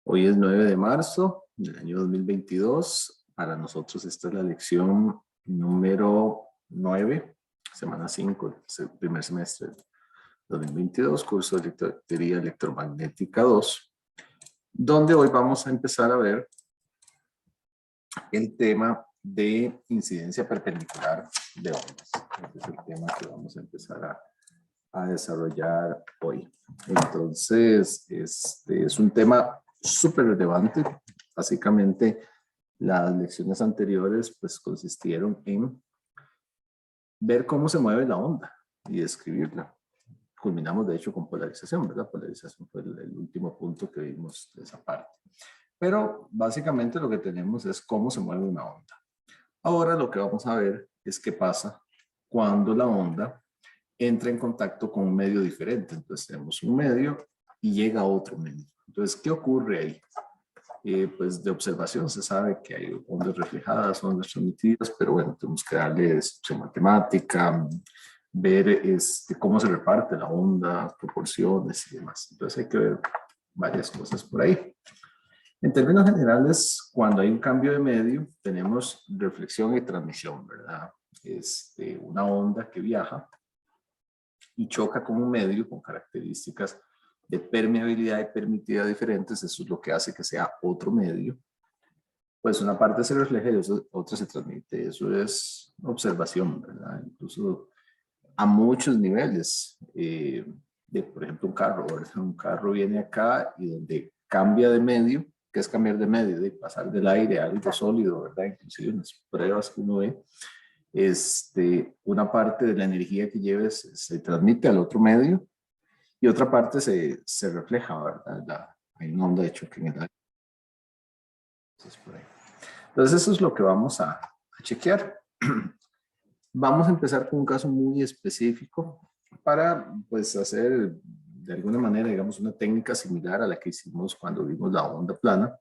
Hoy es 9 de marzo del año 2022. Para nosotros esta es la lección número 9, semana 5, primer semestre del 2022, curso de teoría electromagnética 2, donde hoy vamos a empezar a ver el tema de incidencia perpendicular de ondas. Este es el tema que vamos a empezar a desarrollar hoy. Entonces, este es un tema súper relevante. Básicamente, las lecciones anteriores pues consistieron en ver cómo se mueve la onda y describirla. Culminamos de hecho con polarización, ¿verdad? Polarización fue el último punto que vimos de esa parte. Pero básicamente lo que tenemos es cómo se mueve una onda. Ahora lo que vamos a ver es qué pasa cuando la onda entra en contacto con un medio diferente. Entonces tenemos un medio y llega a otro medio. Entonces, ¿qué ocurre ahí? Pues de observación se sabe que hay ondas reflejadas, ondas transmitidas, pero bueno, tenemos que darle descripción matemática, ver cómo se reparte la onda, proporciones y demás. Entonces hay que ver varias cosas por ahí. En términos generales, cuando hay un cambio de medio, tenemos reflexión y transmisión, ¿verdad? Una onda que viaja y choca con un medio con características de permeabilidad y permitividad diferentes, eso es lo que hace que sea otro medio. Pues una parte se refleja y otra se transmite. Eso es observación, ¿verdad? Incluso a muchos niveles. Por ejemplo, un carro, ¿verdad? Un carro viene acá y donde cambia de medio, ¿qué es cambiar de medio? De pasar del aire a algo sólido, ¿verdad? Inclusive en las pruebas que uno ve, una parte de la energía que lleves se transmite al otro medio y otra parte se refleja, ¿verdad? Hay una onda de choque en el aire. Entonces eso es lo que vamos a chequear. Vamos a empezar con un caso muy específico para pues hacer de alguna manera, digamos, una técnica similar a la que hicimos cuando vimos la onda plana,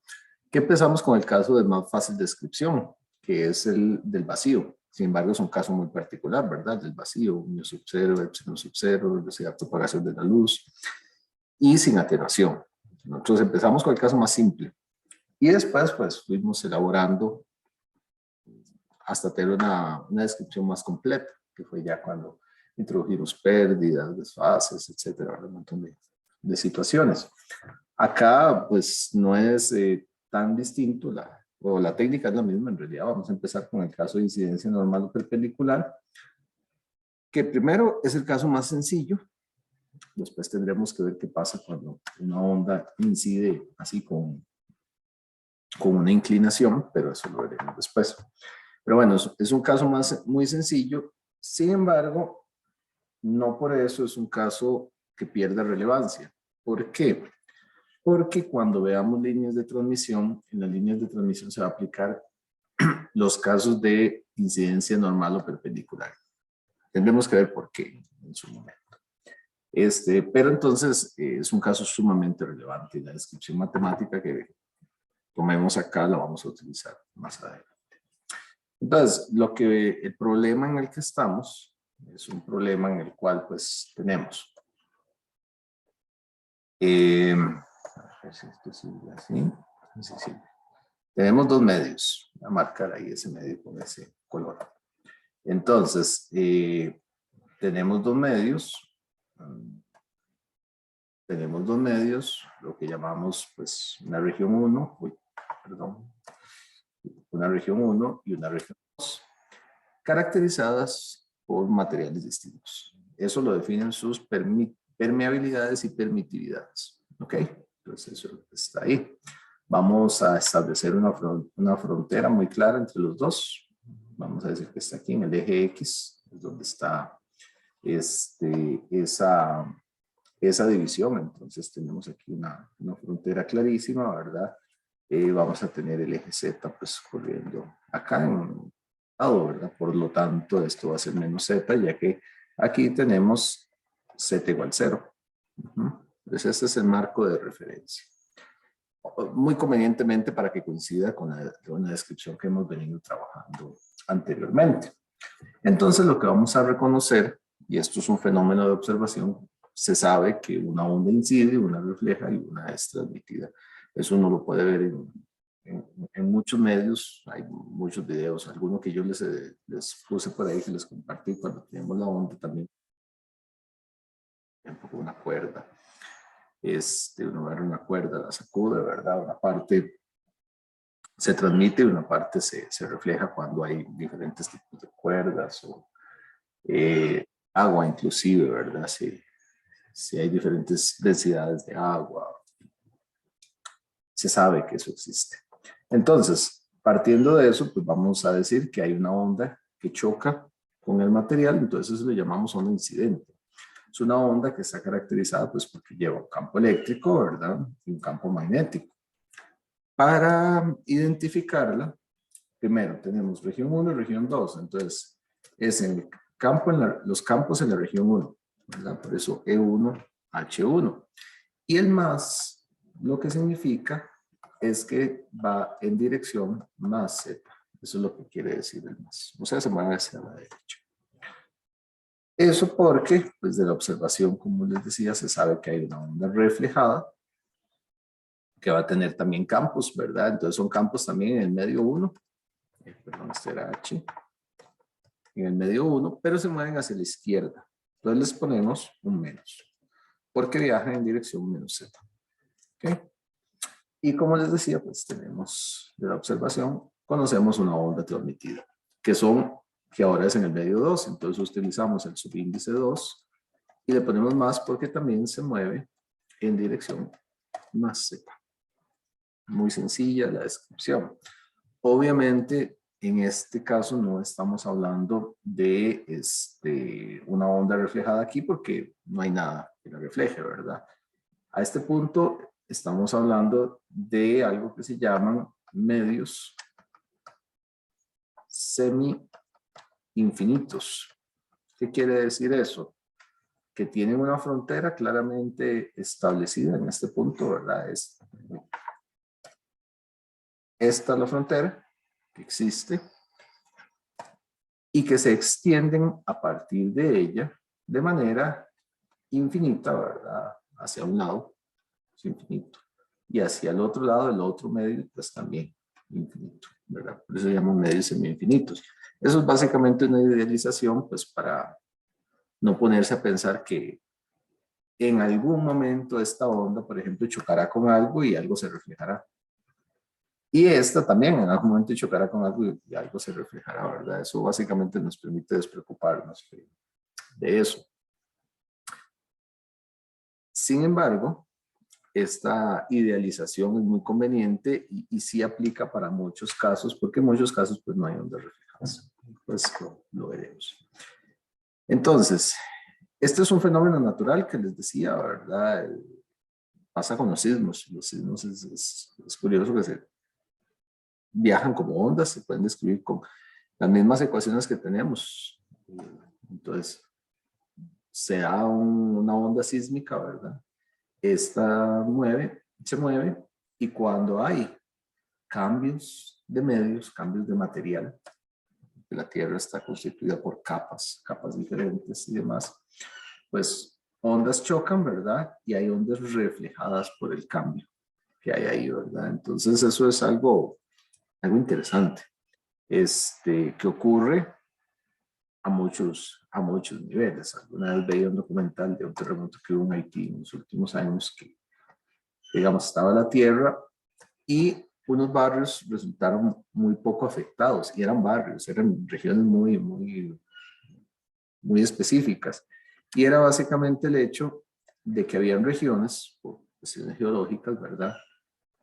que empezamos con el caso de más fácil descripción, que es el del vacío. Sin embargo, es un caso muy particular, ¿verdad? Del vacío, mu sub 0, epsilon sub 0, velocidad de propagación de la luz y sin atenuación. Nosotros empezamos con el caso más simple y después pues fuimos elaborando hasta tener una descripción más completa, que fue ya cuando introdujimos pérdidas, desfases, etcétera, un montón de situaciones. Acá pues no es tan distinto, la técnica es la misma en realidad. Vamos a empezar con el caso de incidencia normal o perpendicular, que primero es el caso más sencillo. Después tendremos que ver qué pasa cuando una onda incide así con una inclinación, pero eso lo veremos después. Pero bueno, es un caso muy sencillo. Sin embargo, no por eso es un caso que pierda relevancia. ¿Por qué? Porque cuando veamos líneas de transmisión, en las líneas de transmisión se va a aplicar los casos de incidencia normal o perpendicular. Tendremos que ver por qué en su momento. Pero entonces es un caso sumamente relevante y la descripción matemática que tomemos acá la vamos a utilizar más adelante. Entonces, el problema en el que estamos es un problema en el cual pues tenemos a ver si esto sigue así. Sí. Tenemos dos medios. Voy a marcar ahí ese medio con ese color. Entonces, tenemos dos medios. Tenemos dos medios, lo que llamamos pues una región 1, una región 1 y una región 2, caracterizadas por materiales distintos. Eso lo definen sus permeabilidades y permitividades. ¿Ok? Entonces eso está ahí. Vamos a establecer una frontera muy clara entre los dos. Vamos a decir que está aquí en el eje X, es donde está esa división. Entonces tenemos aquí una frontera clarísima, ¿verdad? Vamos a tener el eje Z pues corriendo acá en un lado, ¿verdad? Por lo tanto, esto va a ser menos Z, ya que aquí tenemos Z igual 0. Entonces este es el marco de referencia. Muy convenientemente para que coincida con una descripción que hemos venido trabajando anteriormente. Entonces lo que vamos a reconocer, y esto es un fenómeno de observación, se sabe que una onda incide, una refleja y una es transmitida. Eso uno lo puede ver en muchos medios, hay muchos videos, algunos que yo les puse por ahí, que les compartí cuando tenemos la onda también, con una cuerda. Uno agarra una cuerda, la sacude, ¿verdad? Una parte se transmite y una parte se refleja cuando hay diferentes tipos de cuerdas o agua inclusive, ¿verdad? Si hay diferentes densidades de agua, se sabe que eso existe. Entonces, partiendo de eso, pues vamos a decir que hay una onda que choca con el material, entonces le llamamos onda incidente. Es una onda que está caracterizada pues porque lleva un campo eléctrico, ¿verdad? Y un campo magnético. Para identificarla, primero tenemos región 1 y región 2, entonces es el campo los campos en la región 1, ¿verdad? Por eso E1, H1. Y el más, lo que significa es que va en dirección más Z. Eso es lo que quiere decir el más. O sea, se mueve hacia la derecha. Eso porque, pues de la observación, como les decía, se sabe que hay una onda reflejada que va a tener también campos, ¿verdad? Entonces son campos también en el medio 1. Perdón, este era H. En el medio 1, pero se mueven hacia la izquierda. Entonces les ponemos un menos, porque viajan en dirección menos Z. ¿Ok? Y como les decía, pues tenemos de la observación, conocemos una onda transmitida, que ahora es en el medio 2, entonces utilizamos el subíndice 2 y le ponemos más porque también se mueve en dirección más Z. Muy sencilla la descripción. Obviamente, en este caso no estamos hablando de una onda reflejada aquí porque no hay nada que la refleje, ¿verdad? A este punto estamos hablando de algo que se llaman medios semi-infinitos. ¿Qué quiere decir eso? Que tienen una frontera claramente establecida en este punto, ¿verdad? Esta es la frontera que existe y que se extienden a partir de ella de manera infinita, ¿verdad? Hacia un lado, es infinito. Y hacia el otro lado, el otro medio, pues también infinito, ¿verdad? Por eso se llaman medios semi-infinitos. Eso es básicamente una idealización, pues para no ponerse a pensar que en algún momento esta onda, por ejemplo, chocará con algo y algo se reflejará. Y esta también en algún momento chocará con algo y algo se reflejará, ¿verdad? Eso básicamente nos permite despreocuparnos de eso. Sin embargo, esta idealización es muy conveniente y sí aplica para muchos casos, porque en muchos casos pues no hay ondas reflejadas. Pues lo veremos. Entonces, este es un fenómeno natural que les decía, ¿verdad? Pasa con los sismos. Los sismos es curioso que se viajan como ondas, se pueden describir con las mismas ecuaciones que tenemos. Entonces, se da una onda sísmica, ¿verdad? Esta se mueve y cuando hay cambios de medios, cambios de material, la Tierra está constituida por capas diferentes y demás, pues ondas chocan, ¿verdad? Y hay ondas reflejadas por el cambio que hay ahí, ¿verdad? Entonces eso es algo interesante, que ocurre a muchos niveles. Alguna vez veía un documental de un terremoto que hubo en Haití en los últimos años que, digamos, estaba la tierra y unos barrios resultaron muy poco afectados y eran barrios, eran regiones muy específicas. Y era básicamente el hecho de que habían regiones, por cuestiones geológicas, ¿verdad?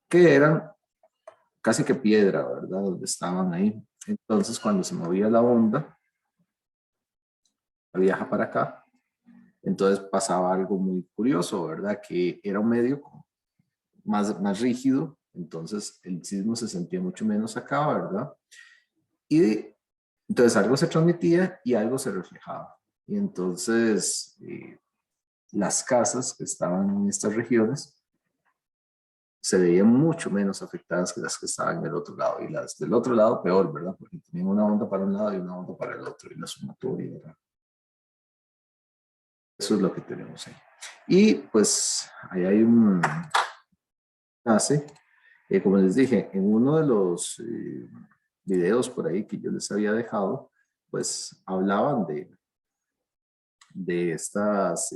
Que eran casi que piedra, ¿verdad? Donde estaban ahí. Entonces, cuando se movía la onda, viaja para acá, entonces pasaba algo muy curioso, ¿verdad? Que era un medio más rígido, entonces el sismo se sentía mucho menos acá, ¿verdad? Y entonces algo se transmitía y algo se reflejaba. Y entonces las casas que estaban en estas regiones se veían mucho menos afectadas que las que estaban en el otro lado. Y las del otro lado peor, ¿verdad? Porque tenían una onda para un lado y una onda para el otro. Y la sumatoria era. Eso es lo que tenemos ahí. Y pues ahí hay un enlace Como les dije, en uno de los videos por ahí que yo les había dejado, pues hablaban de estas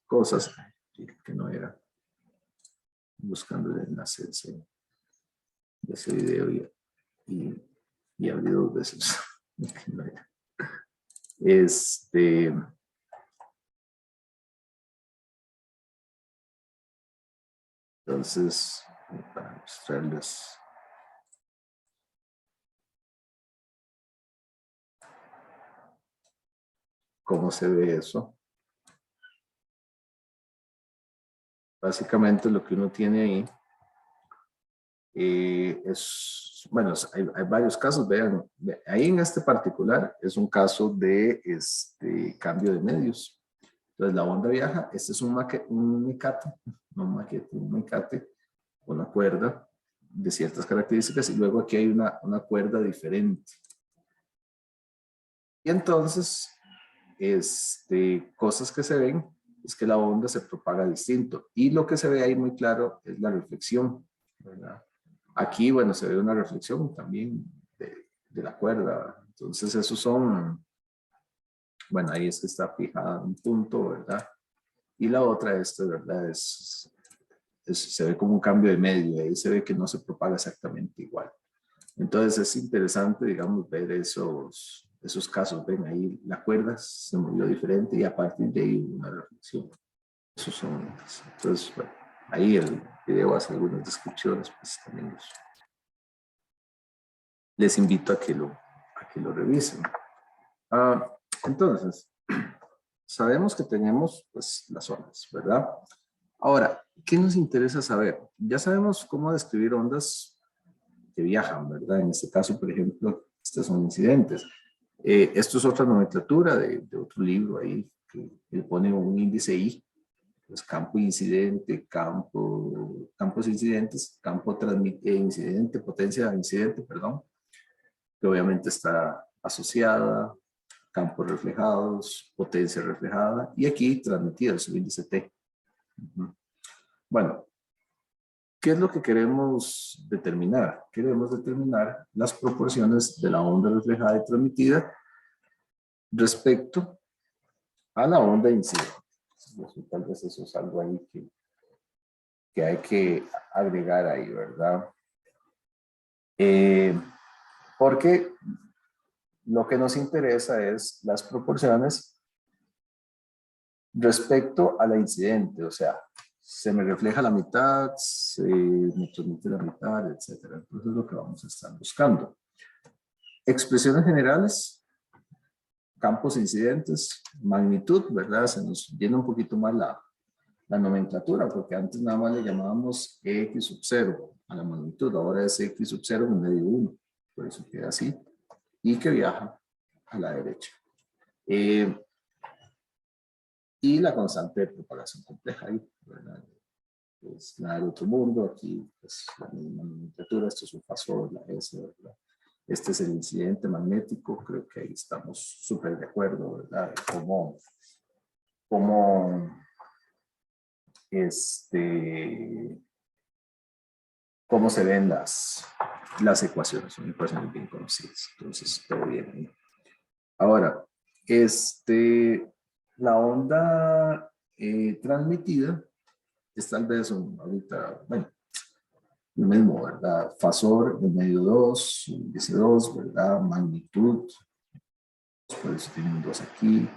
cosas, que no era, buscando el enlace de ese video y abrí dos veces. Que no era. Entonces, para mostrarles cómo se ve eso. Básicamente lo que uno tiene ahí es, bueno, hay varios casos, vean, ahí en este particular es un caso de cambio de medios. Entonces la onda viaja, este es un mecate, no un maquete, un mecate, una cuerda de ciertas características y luego aquí hay una cuerda diferente. Y entonces, cosas que se ven es que la onda se propaga distinto. Y lo que se ve ahí muy claro es la reflexión, ¿verdad? Aquí, bueno, se ve una reflexión también de la cuerda. Entonces, esos son, bueno, ahí es que está fijada un punto, ¿verdad? Y la otra, ¿verdad? Se ve como un cambio de medio, ahí se ve que no se propaga exactamente igual. Entonces es interesante, digamos, ver esos casos. Ven, ahí la cuerda se movió diferente y a partir de ahí una reflexión. Esos son, entonces, bueno, ahí el video hace algunas descripciones, pues también les invito a que lo revisen. Entonces, sabemos que tenemos pues las ondas, ¿verdad? Ahora, ¿qué nos interesa saber? Ya sabemos cómo describir ondas que viajan, ¿verdad? En este caso, por ejemplo, estos son incidentes. Esto es otra nomenclatura de otro libro ahí que le pone un índice I, pues campo incidente, campos incidentes, campo transmite incidente, potencia incidente, perdón, que obviamente está asociada, campos reflejados, potencia reflejada, y aquí transmitida, el subíndice T. Bueno, ¿qué es lo que queremos determinar? Queremos determinar las proporciones de la onda reflejada y transmitida respecto a la onda incidente. Tal vez eso es algo ahí que hay que agregar ahí, ¿verdad? Porque lo que nos interesa es las proporciones respecto a la incidente, o sea, se me refleja la mitad, se me transmite la mitad, etcétera. Entonces es lo que vamos a estar buscando. Expresiones generales, campos incidentes, magnitud, ¿verdad? Se nos llena un poquito más la nomenclatura, porque antes nada más le llamábamos X sub 0 a la magnitud, ahora es X sub 0 en medio 1, por eso queda así, y que viaja a la derecha. Y la constante de propagación compleja ahí, ¿verdad? Es la del otro mundo, aquí es la misma nomenclatura, esto es un fasor, la S, ¿verdad? Este es el incidente magnético, creo que ahí estamos súper de acuerdo, ¿verdad? Cómo cómo se ven las ecuaciones, son ecuaciones bien conocidas, entonces todo bien ahí. Ahora, la onda transmitida es tal vez ahorita, bueno, lo mismo, ¿verdad? Fasor en medio 2, índice 2, ¿verdad? Magnitud, por eso tienen 2 aquí.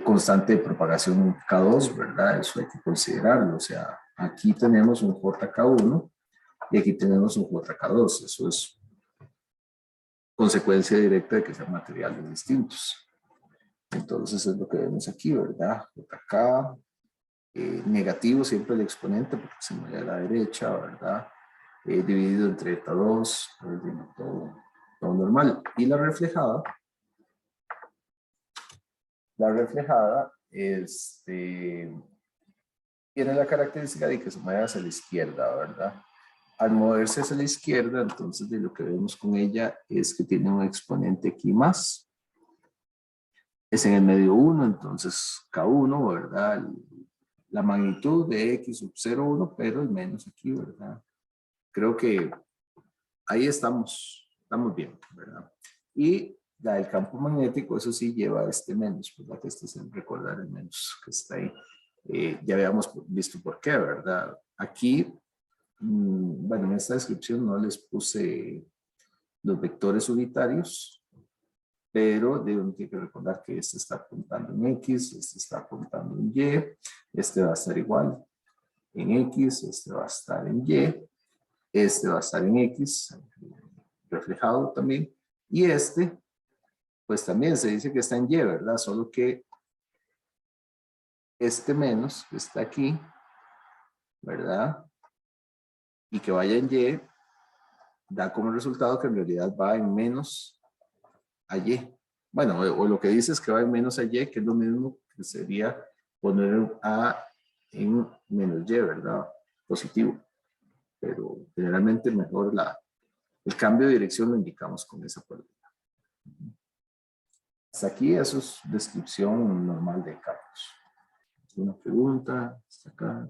Constante de propagación K2, ¿verdad? Eso hay que considerarlo, o sea, aquí tenemos un JK1 y aquí tenemos un JK2, eso es consecuencia directa de que sean materiales distintos. Entonces es lo que vemos aquí, ¿verdad? JK, negativo siempre el exponente porque se mueve a la derecha, ¿verdad? Dividido entre eta 2, todo normal. Y la reflejada tiene la característica de que se mueve hacia la izquierda, ¿verdad? Al moverse hacia la izquierda, entonces de lo que vemos con ella es que tiene un exponente aquí más. Es en el medio 1, entonces K1, ¿verdad? la magnitud de X sub 0,1, pero el menos aquí, ¿verdad? Creo que ahí estamos bien, ¿verdad? Y la del campo magnético, eso sí lleva este menos, ¿verdad? Que este es el recordar el menos que está ahí. Ya habíamos visto por qué, ¿verdad? Aquí, bueno, en esta descripción no les puse los vectores unitarios, pero deben que recordar que este está apuntando en X, este está apuntando en Y, este va a estar igual en X, este va a estar en Y, este va a estar en X, reflejado también, y este, pues también se dice que está en Y, ¿verdad? Solo que este menos que está aquí, ¿verdad? Y que vaya en Y, da como resultado que en realidad va en menos a Y. Bueno, o lo que dice es que va en menos a Y, que es lo mismo que sería poner un A en menos Y, ¿verdad? Positivo. Pero generalmente mejor el cambio de dirección lo indicamos con esa palabra. Hasta aquí eso es descripción normal de campos. ¿Una pregunta? ¿Hasta acá?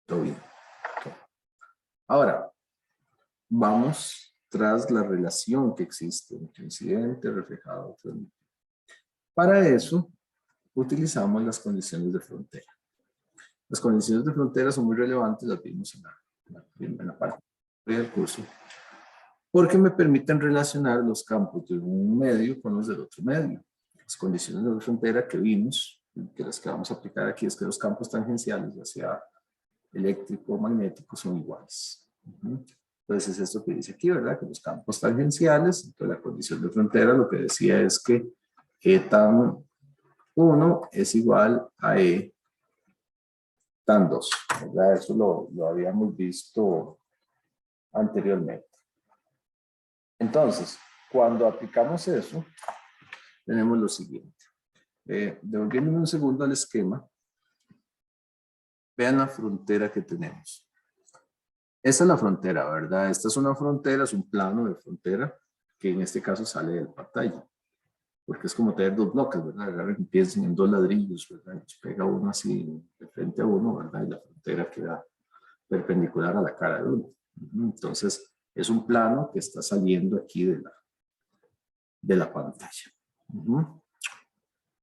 Todo bien. Ahora, vamos tras la relación que existe entre incidente, reflejado, transmitido. Para eso, utilizamos las condiciones de frontera. Las condiciones de frontera son muy relevantes, las vimos en la primera parte del curso, porque me permiten relacionar los campos de un medio con los del otro medio. Las condiciones de frontera que vimos, que las que vamos a aplicar aquí, es que los campos tangenciales, ya sea eléctrico o magnético, son iguales. Entonces es esto que dice aquí, ¿verdad? Que los campos tangenciales, entonces la condición de frontera lo que decía es que E tan 1 es igual a E tan 2, ¿verdad? Eso lo habíamos visto anteriormente. Entonces, cuando aplicamos eso, tenemos lo siguiente. Devolviéndome un segundo al esquema, vean la frontera que tenemos. Esa es la frontera, ¿verdad? Esta es una frontera, es un plano de frontera que en este caso sale del pantalla. Porque es como tener dos bloques, ¿verdad? Agarren, piensen en dos ladrillos, ¿verdad? Y pega uno así de frente a uno, ¿verdad? Y la frontera queda perpendicular a la cara de uno. Entonces, es un plano que está saliendo aquí de la pantalla.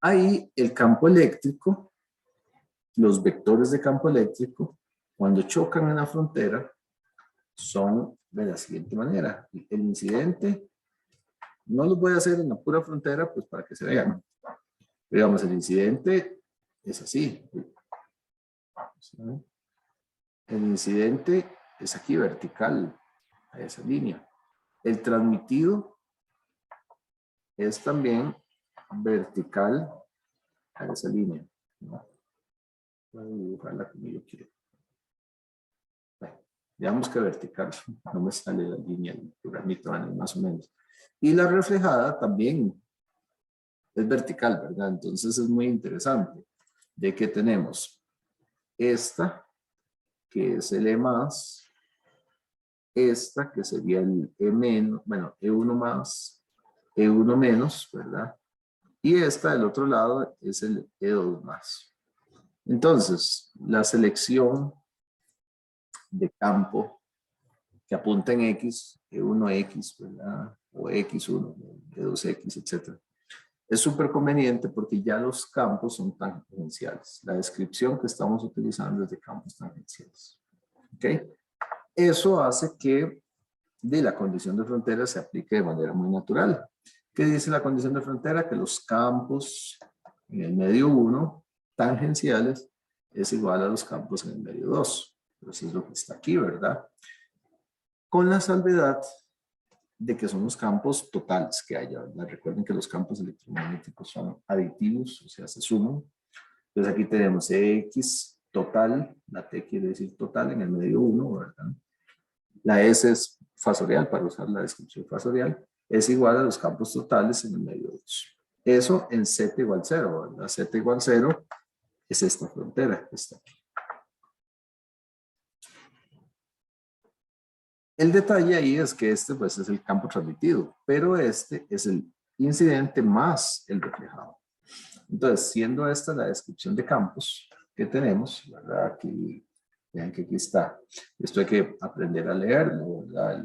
Ahí el campo eléctrico, los vectores de campo eléctrico, cuando chocan en la frontera, son de la siguiente manera. El incidente, no los voy a hacer en la pura frontera, pues para que se vean. Digamos, el incidente es así. El incidente es aquí vertical a esa línea. El transmitido es también vertical a esa línea. Voy a dibujarla como yo quiero. Bueno, digamos que vertical, no me sale la línea, el programito más o menos. Y la reflejada también es vertical, ¿verdad? Entonces es muy interesante de que tenemos esta, que es el E más, esta, que sería el E menos, bueno, E1 más, E1 menos, ¿verdad? Y esta del otro lado es el E2 más. Entonces, la selección de campo que apunta en X, E1X, ¿verdad? O X1, E2X, etc. Es súper conveniente porque ya los campos son tangenciales. La descripción que estamos utilizando es de campos tangenciales. ¿Ok? Eso hace que de la condición de frontera se aplique de manera muy natural. ¿Qué dice la condición de frontera? Que los campos en el medio 1 tangenciales es igual a los campos en el medio 2. Entonces es lo que está aquí, ¿verdad? Con la salvedad de que son los campos totales que haya, ¿verdad? Recuerden que los campos electromagnéticos son aditivos, o sea, se suman. Entonces aquí tenemos X total, la T quiere decir total en el medio 1, ¿verdad? La S es fasorial, para usar la descripción fasorial, es igual a los campos totales en el medio 2. Eso en Z igual 0, ¿verdad? Z igual 0 es esta frontera que está aquí. El detalle ahí es que este pues es el campo transmitido, pero este es el incidente más el reflejado. Entonces, siendo esta la descripción de campos que tenemos, ¿verdad? Aquí, vean que aquí está. Esto hay que aprender a leerlo, ¿verdad?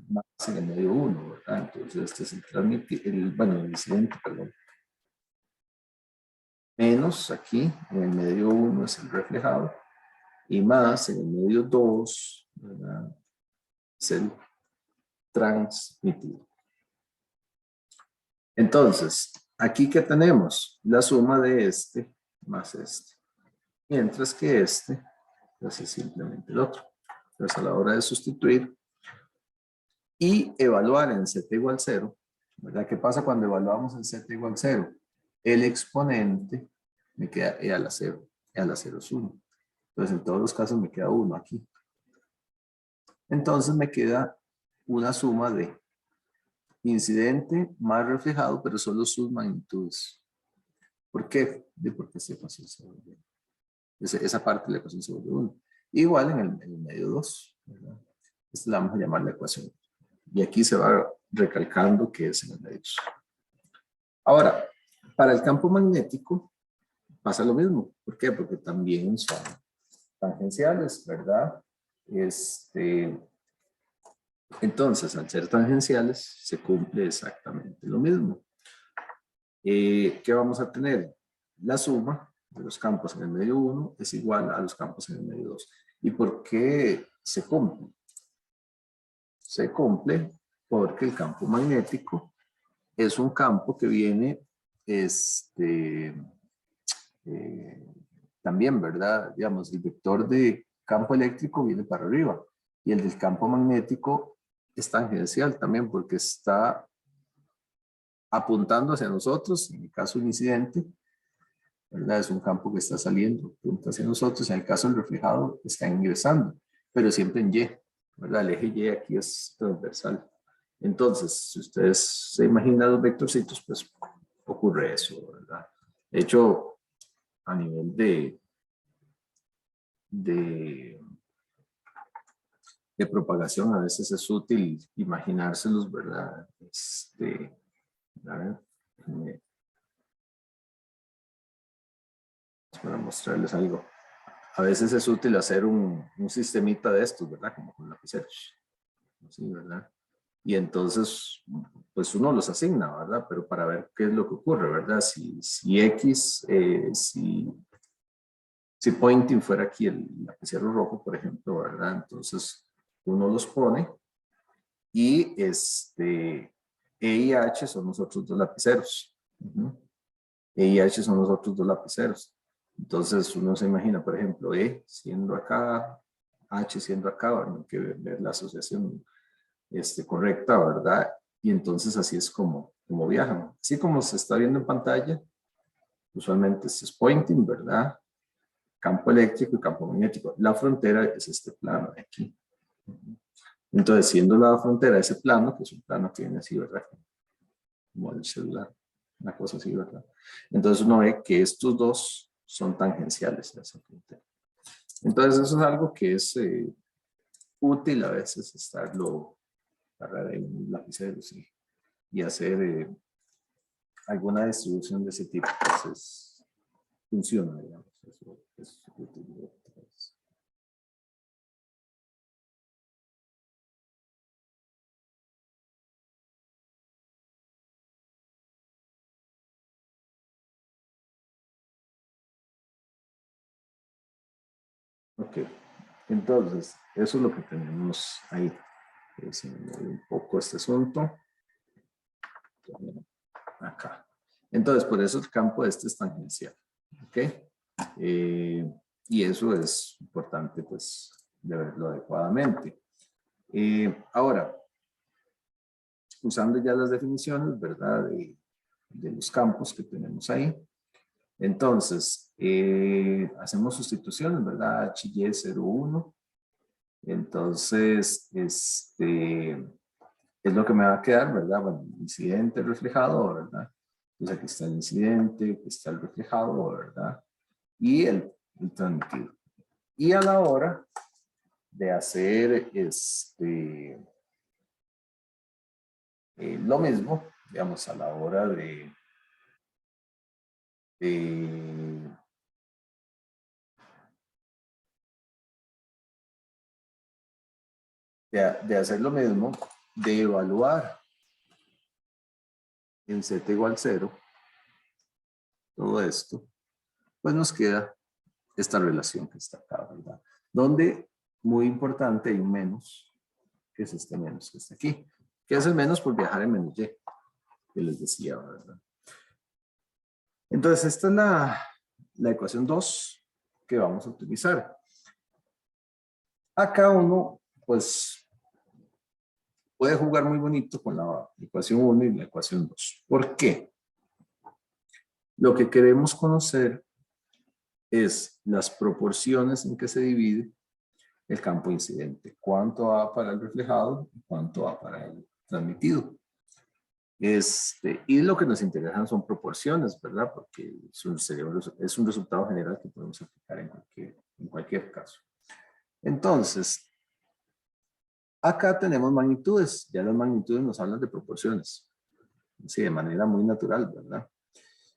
Más en el medio 1, ¿verdad? Entonces, este es bueno, el incidente, perdón. Menos aquí, en el medio 1 es el reflejado, y más en el medio 2, ¿verdad? Es el transmitido. Entonces, aquí que tenemos la suma de este más este, mientras que este pues, es simplemente el otro. Entonces, a la hora de sustituir y evaluar en z igual 0, ¿verdad? ¿Qué pasa cuando evaluamos en z igual 0? El exponente me queda e a la 0. E a la 0 es 1. Entonces, en todos los casos me queda 1 aquí. Entonces, me queda una suma de incidente más reflejado, pero solo sus magnitudes. ¿Por qué? Porque esta ecuación se vuelve. Esa parte de la ecuación se vuelve 1. Igual en el medio 2. ¿Verdad? Esta la vamos a llamar la ecuación. Y aquí se va recalcando que es en el medio 2. Ahora, para el campo magnético pasa lo mismo. ¿Por qué? Porque también son tangenciales, ¿verdad? Entonces, al ser tangenciales, se cumple exactamente lo mismo. ¿Qué vamos a tener? La suma de los campos en el medio 1 es igual a los campos en el medio 2. ¿Y por qué se cumple? Se cumple porque el campo magnético es un campo que viene también, ¿verdad? Digamos, el vector de campo eléctrico viene para arriba y el del campo magnético es tangencial también porque está apuntando hacia nosotros, en el caso de un incidente, ¿verdad? Es un campo que está saliendo, apunta hacia nosotros, en el caso del reflejado está ingresando, pero siempre en Y, ¿verdad? El eje Y aquí es transversal. Entonces, si ustedes se imaginan los vectorcitos, pues ocurre eso, ¿verdad? De hecho, a nivel de, de propagación, a veces es útil imaginárselos, ¿verdad? A ver, para mostrarles algo. A veces es útil hacer un sistemita de estos, ¿verdad? Como con lapiceros. ¿Sí, verdad? Y entonces, pues uno los asigna, ¿verdad? Pero para ver qué es lo que ocurre, ¿verdad? Si X, si pointing fuera aquí el lapicero rojo, por ejemplo, ¿verdad? Entonces, uno los pone y E y H son los otros dos lapiceros. E y H son los otros dos lapiceros. Entonces, uno se imagina, por ejemplo, E siendo acá, H siendo acá, ¿verdad? Hay que ver la asociación correcta, ¿verdad? Y entonces así es como viajan. Así como se está viendo en pantalla, usualmente es pointing, ¿verdad? Campo eléctrico y campo magnético. La frontera es este plano de aquí. Entonces, siendo la frontera ese plano, que es un plano que viene así, ¿verdad? Como el celular, una cosa así, ¿verdad? Entonces uno ve que estos dos son tangenciales a esa frontera. Entonces eso es algo que es útil a veces estarlo agarrar en un lapicero y hacer alguna distribución de ese tipo. Entonces funciona, digamos. Eso es útil. Ok, entonces, eso es lo que tenemos ahí. Se me mueve un poco este asunto. Acá. Entonces, por eso el campo este es tangencial. ¿Ok? Y eso es importante, pues, de verlo adecuadamente. Ahora, usando ya las definiciones, ¿verdad? De los campos que tenemos ahí. Entonces, hacemos sustituciones, ¿verdad? HY01. Entonces, es lo que me va a quedar, ¿verdad? Bueno, incidente reflejado, ¿verdad? Entonces aquí está el incidente, aquí está el reflejado, ¿verdad? Y el transmitido. Y a la hora de hacer lo mismo, digamos, a la hora eh, de hacer lo mismo, de evaluar en z igual 0, todo esto, pues nos queda esta relación que está acá, ¿verdad? Donde, muy importante, hay un menos, que es este menos que está aquí. ¿Qué es el menos? Por viajar en menos y, que les decía, ¿verdad? Entonces, esta es la ecuación 2 que vamos a utilizar. Acá uno, pues, puede jugar muy bonito con la ecuación 1 y la ecuación 2. ¿Por qué? Lo que queremos conocer es las proporciones en que se divide el campo incidente. Cuánto va para el reflejado y cuánto va para el transmitido. Y lo que nos interesan son proporciones, ¿verdad? Porque es un resultado general que podemos aplicar en cualquier caso. Entonces, acá tenemos magnitudes. Ya las magnitudes nos hablan de proporciones. Sí, de manera muy natural, ¿verdad?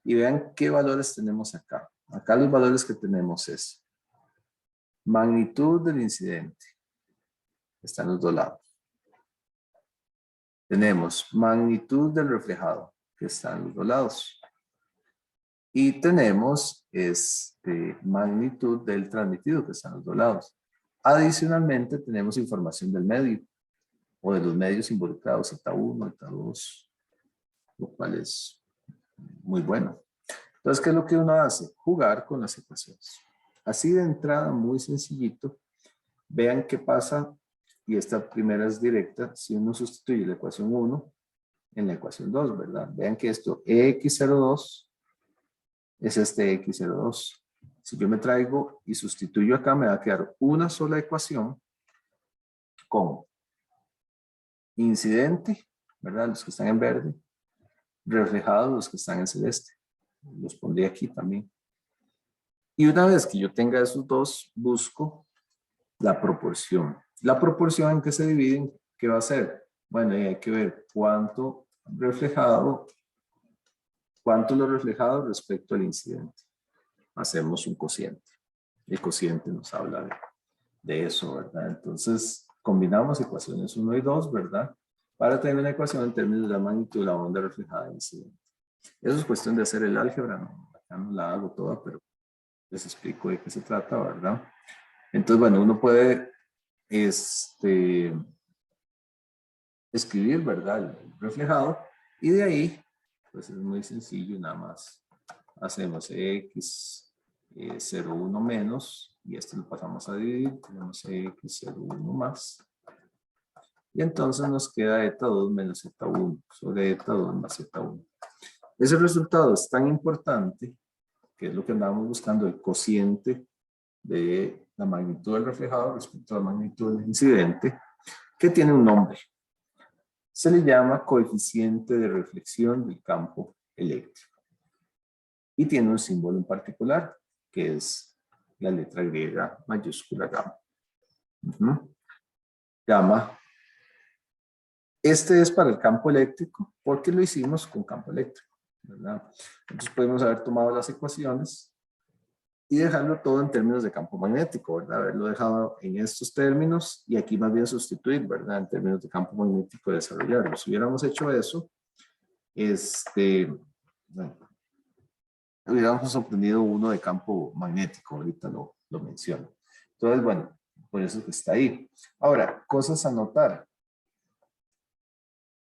Y vean qué valores tenemos acá. Acá los valores que tenemos es magnitud del incidente. Están los dos lados. Tenemos magnitud del reflejado, que está en los dos lados. Y tenemos magnitud del transmitido, que está en los dos lados. Adicionalmente, tenemos información del medio, o de los medios involucrados, Z1, Z2, lo cual es muy bueno. Entonces, ¿qué es lo que uno hace? Jugar con las ecuaciones. Así de entrada, muy sencillito. Vean qué pasa, y esta primera es directa, si uno sustituye la ecuación 1 en la ecuación 2, ¿verdad? Vean que esto x02 es este x02. Si yo me traigo y sustituyo acá, me va a quedar una sola ecuación con incidente, ¿verdad? Los que están en verde, reflejados los que están en celeste. Los pondré aquí también. Y una vez que yo tenga esos dos, busco la proporción. La proporción en que se dividen, ¿qué va a ser? Bueno, hay que ver cuánto lo reflejado respecto al incidente. Hacemos un cociente. El cociente nos habla de eso, ¿verdad? Entonces, combinamos ecuaciones 1 y 2, ¿verdad? Para tener una ecuación en términos de la magnitud de la onda reflejada del incidente. Eso es cuestión de hacer el álgebra, ¿no? Acá no la hago toda, pero les explico de qué se trata, ¿verdad? Entonces, bueno, uno puede escribir, ¿verdad? El reflejado, y de ahí, pues es muy sencillo, nada más hacemos x01 menos, y esto lo pasamos a dividir, tenemos x01 más, y entonces nos queda eta2 menos eta1 sobre eta2 más eta1. Ese resultado es tan importante, que es lo que andamos buscando, el cociente de la magnitud del reflejado respecto a la magnitud del incidente, que tiene un nombre. Se le llama coeficiente de reflexión del campo eléctrico. Y tiene un símbolo en particular, que es la letra griega mayúscula gamma. Gamma. Este es para el campo eléctrico, porque lo hicimos con campo eléctrico, ¿verdad? Entonces podemos haber tomado las ecuaciones y dejarlo todo en términos de campo magnético, ¿verdad? Haberlo dejado en estos términos y aquí más bien sustituir, ¿verdad? En términos de campo magnético desarrollarlo. Si hubiéramos hecho eso, bueno, hubiéramos obtenido uno de campo magnético, ahorita lo menciono. Entonces, bueno, por eso que está ahí. Ahora, cosas a notar.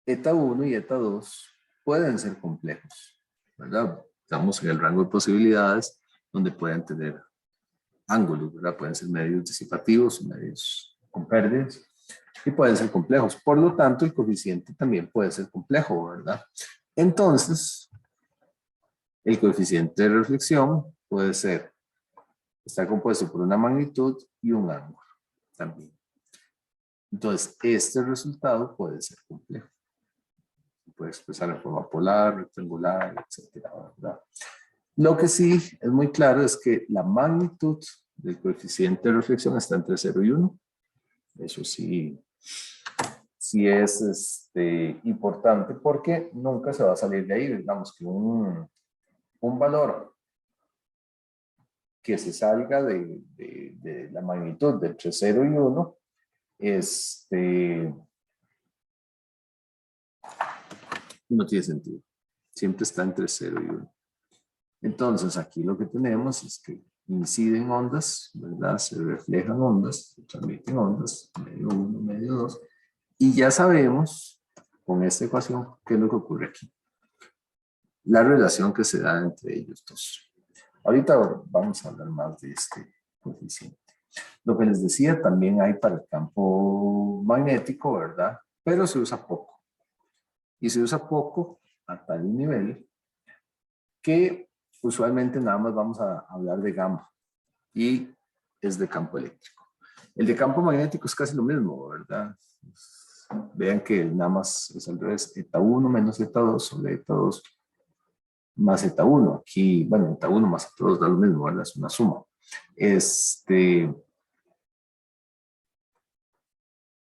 Eta 1 y eta 2 pueden ser complejos, ¿verdad? Estamos en el rango de posibilidades donde pueden tener ángulos, ¿verdad? Pueden ser medios disipativos, medios con pérdidas, y pueden ser complejos. Por lo tanto, el coeficiente también puede ser complejo, ¿verdad? Entonces, el coeficiente de reflexión puede ser, está compuesto por una magnitud y un ángulo también. Entonces, este resultado puede ser complejo. Se puede expresar en forma polar, rectangular, etcétera, ¿verdad? Lo que sí es muy claro es que la magnitud del coeficiente de reflexión está entre 0 y 1. Eso sí, sí es importante porque nunca se va a salir de ahí. Digamos que un valor que se salga de la magnitud de entre 0 y 1, no tiene sentido. Siempre está entre 0 y 1. Entonces, aquí lo que tenemos es que inciden ondas, ¿verdad? Se reflejan ondas, se transmiten ondas, medio 1, medio 2. Y ya sabemos, con esta ecuación, qué es lo que ocurre aquí. La relación que se da entre ellos dos. Ahorita vamos a hablar más de este coeficiente. Lo que les decía, también hay para el campo magnético, ¿verdad? Pero se usa poco. Y se usa poco a tal nivel que usualmente nada más vamos a hablar de gamma. Y es de campo eléctrico. El de campo magnético es casi lo mismo, ¿verdad? Vean que nada más es al revés. Eta 1 menos eta 2 sobre eta 2 más eta 1. Aquí, bueno, eta 1 más eta 2 da lo mismo, ¿verdad? Es una suma.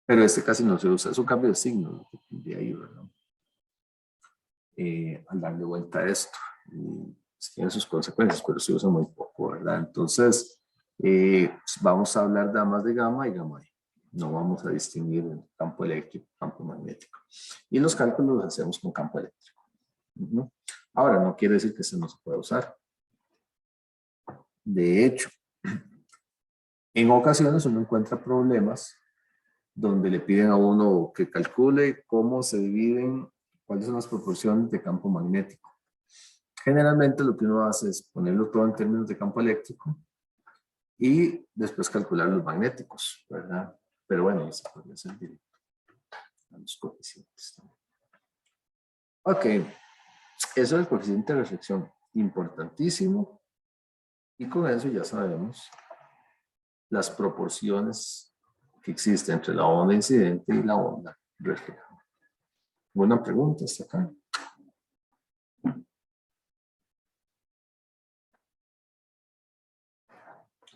Pero casi no se usa. Es un cambio de signo de ahí, ¿verdad? Al darle vuelta a esto. Tiene sus consecuencias, pero se usa muy poco, ¿verdad? Entonces, vamos a hablar nada más de gamma y gamma E. No vamos a distinguir el campo eléctrico y campo magnético. Y los cálculos los hacemos con campo eléctrico. Ahora, no quiere decir que eso no se pueda usar. De hecho, en ocasiones uno encuentra problemas donde le piden a uno que calcule cómo se dividen, cuáles son las proporciones de campo magnético. Generalmente lo que uno hace es ponerlo todo en términos de campo eléctrico y después calcular los magnéticos, ¿verdad? Pero bueno, eso podría ser directo a los coeficientes también. Ok, eso es el coeficiente de reflexión, importantísimo. Y con eso ya sabemos las proporciones que existen entre la onda incidente y la onda reflejada. ¿Buena pregunta hasta acá?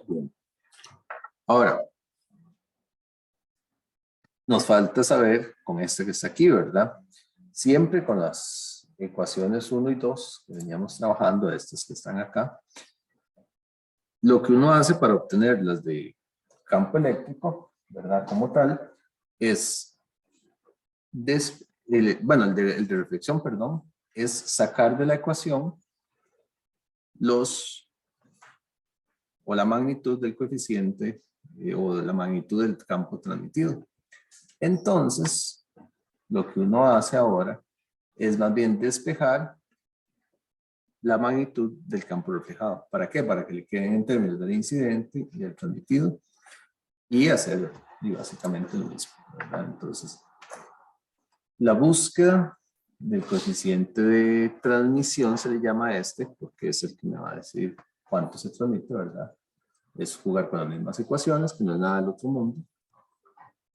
Bien. Ahora, nos falta saber con este que está aquí, ¿verdad? Siempre con las ecuaciones 1 y 2 que veníamos trabajando, estas que están acá, lo que uno hace para obtener las de campo eléctrico, ¿verdad? Como tal, es, el de reflexión, perdón, es sacar de la ecuación o la magnitud del coeficiente o de la magnitud del campo transmitido. Entonces, lo que uno hace ahora es más bien despejar la magnitud del campo reflejado. ¿Para qué? Para que le queden en términos del incidente y del transmitido y hacer básicamente lo mismo, ¿verdad? Entonces, la búsqueda del coeficiente de transmisión se le llama porque es el que me va a decir cuánto se transmite, ¿verdad? Es jugar con las mismas ecuaciones, que no es nada del otro mundo.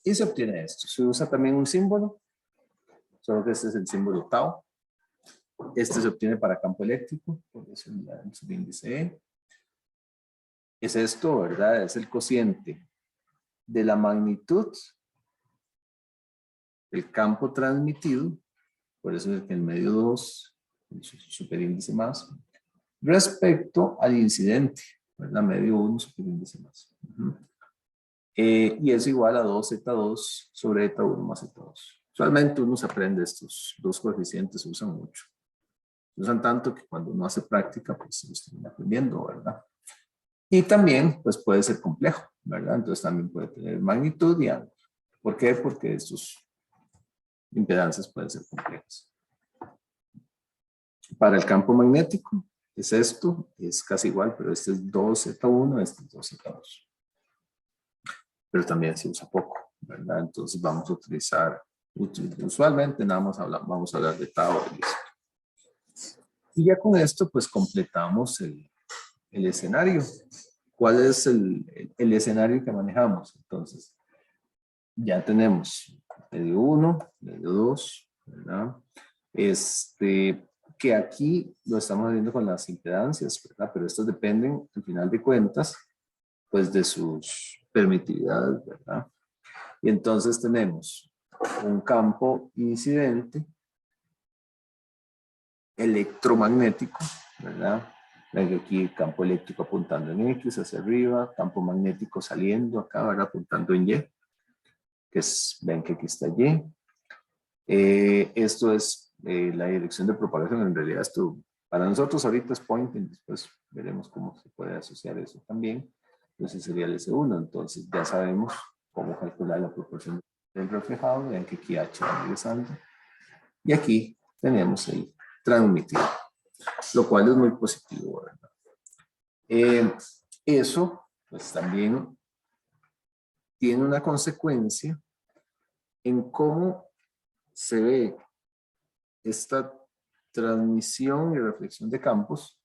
Y se obtiene esto. Se usa también un símbolo, solo que este es el símbolo tau. Este se obtiene para campo eléctrico, por eso el subíndice E. Es esto, ¿verdad? Es el cociente de la magnitud del campo transmitido, por eso es que el medio 2, el superíndice más, respecto al incidente, ¿verdad? Medio 1, superíndice más. Y es igual a 2 eta 2 sobre eta 1 más eta 2. Usualmente uno se aprende estos dos coeficientes, se usan mucho. Se usan tanto que cuando uno hace práctica, pues se los termina aprendiendo, ¿verdad? Y también, pues puede ser complejo, ¿verdad? Entonces también puede tener magnitud y ángulo. ¿Por qué? Porque estos impedancias pueden ser complejas. Para el campo magnético, es esto, es casi igual, pero este es 2 eta 1, este es 2 eta 2. Pero también se usa poco, ¿verdad? Entonces vamos a utilizar, usualmente nada más vamos a hablar de tau y listo. Y ya con esto, pues completamos el escenario. ¿Cuál es el escenario que manejamos? Entonces, ya tenemos medio 1, medio 2, ¿verdad? Que aquí lo estamos viendo con las impedancias, ¿verdad? Pero estas dependen, al final de cuentas, pues de sus permitividades, ¿verdad? Y entonces tenemos un campo incidente electromagnético, ¿verdad? Ven que aquí campo eléctrico apuntando en X hacia arriba, campo magnético saliendo acá, ¿verdad? Apuntando en Y, que es, ven que aquí está Y. Esto es la dirección de propagación. En realidad esto para nosotros ahorita es pointing, después veremos cómo se puede asociar eso también. Entonces sería el S1, entonces ya sabemos cómo calcular la proporción del reflejado. Vean que aquí H va ingresando. Y aquí tenemos el transmitido, lo cual es muy positivo, ¿verdad? Eso pues también tiene una consecuencia en cómo se ve esta transmisión y reflexión de campos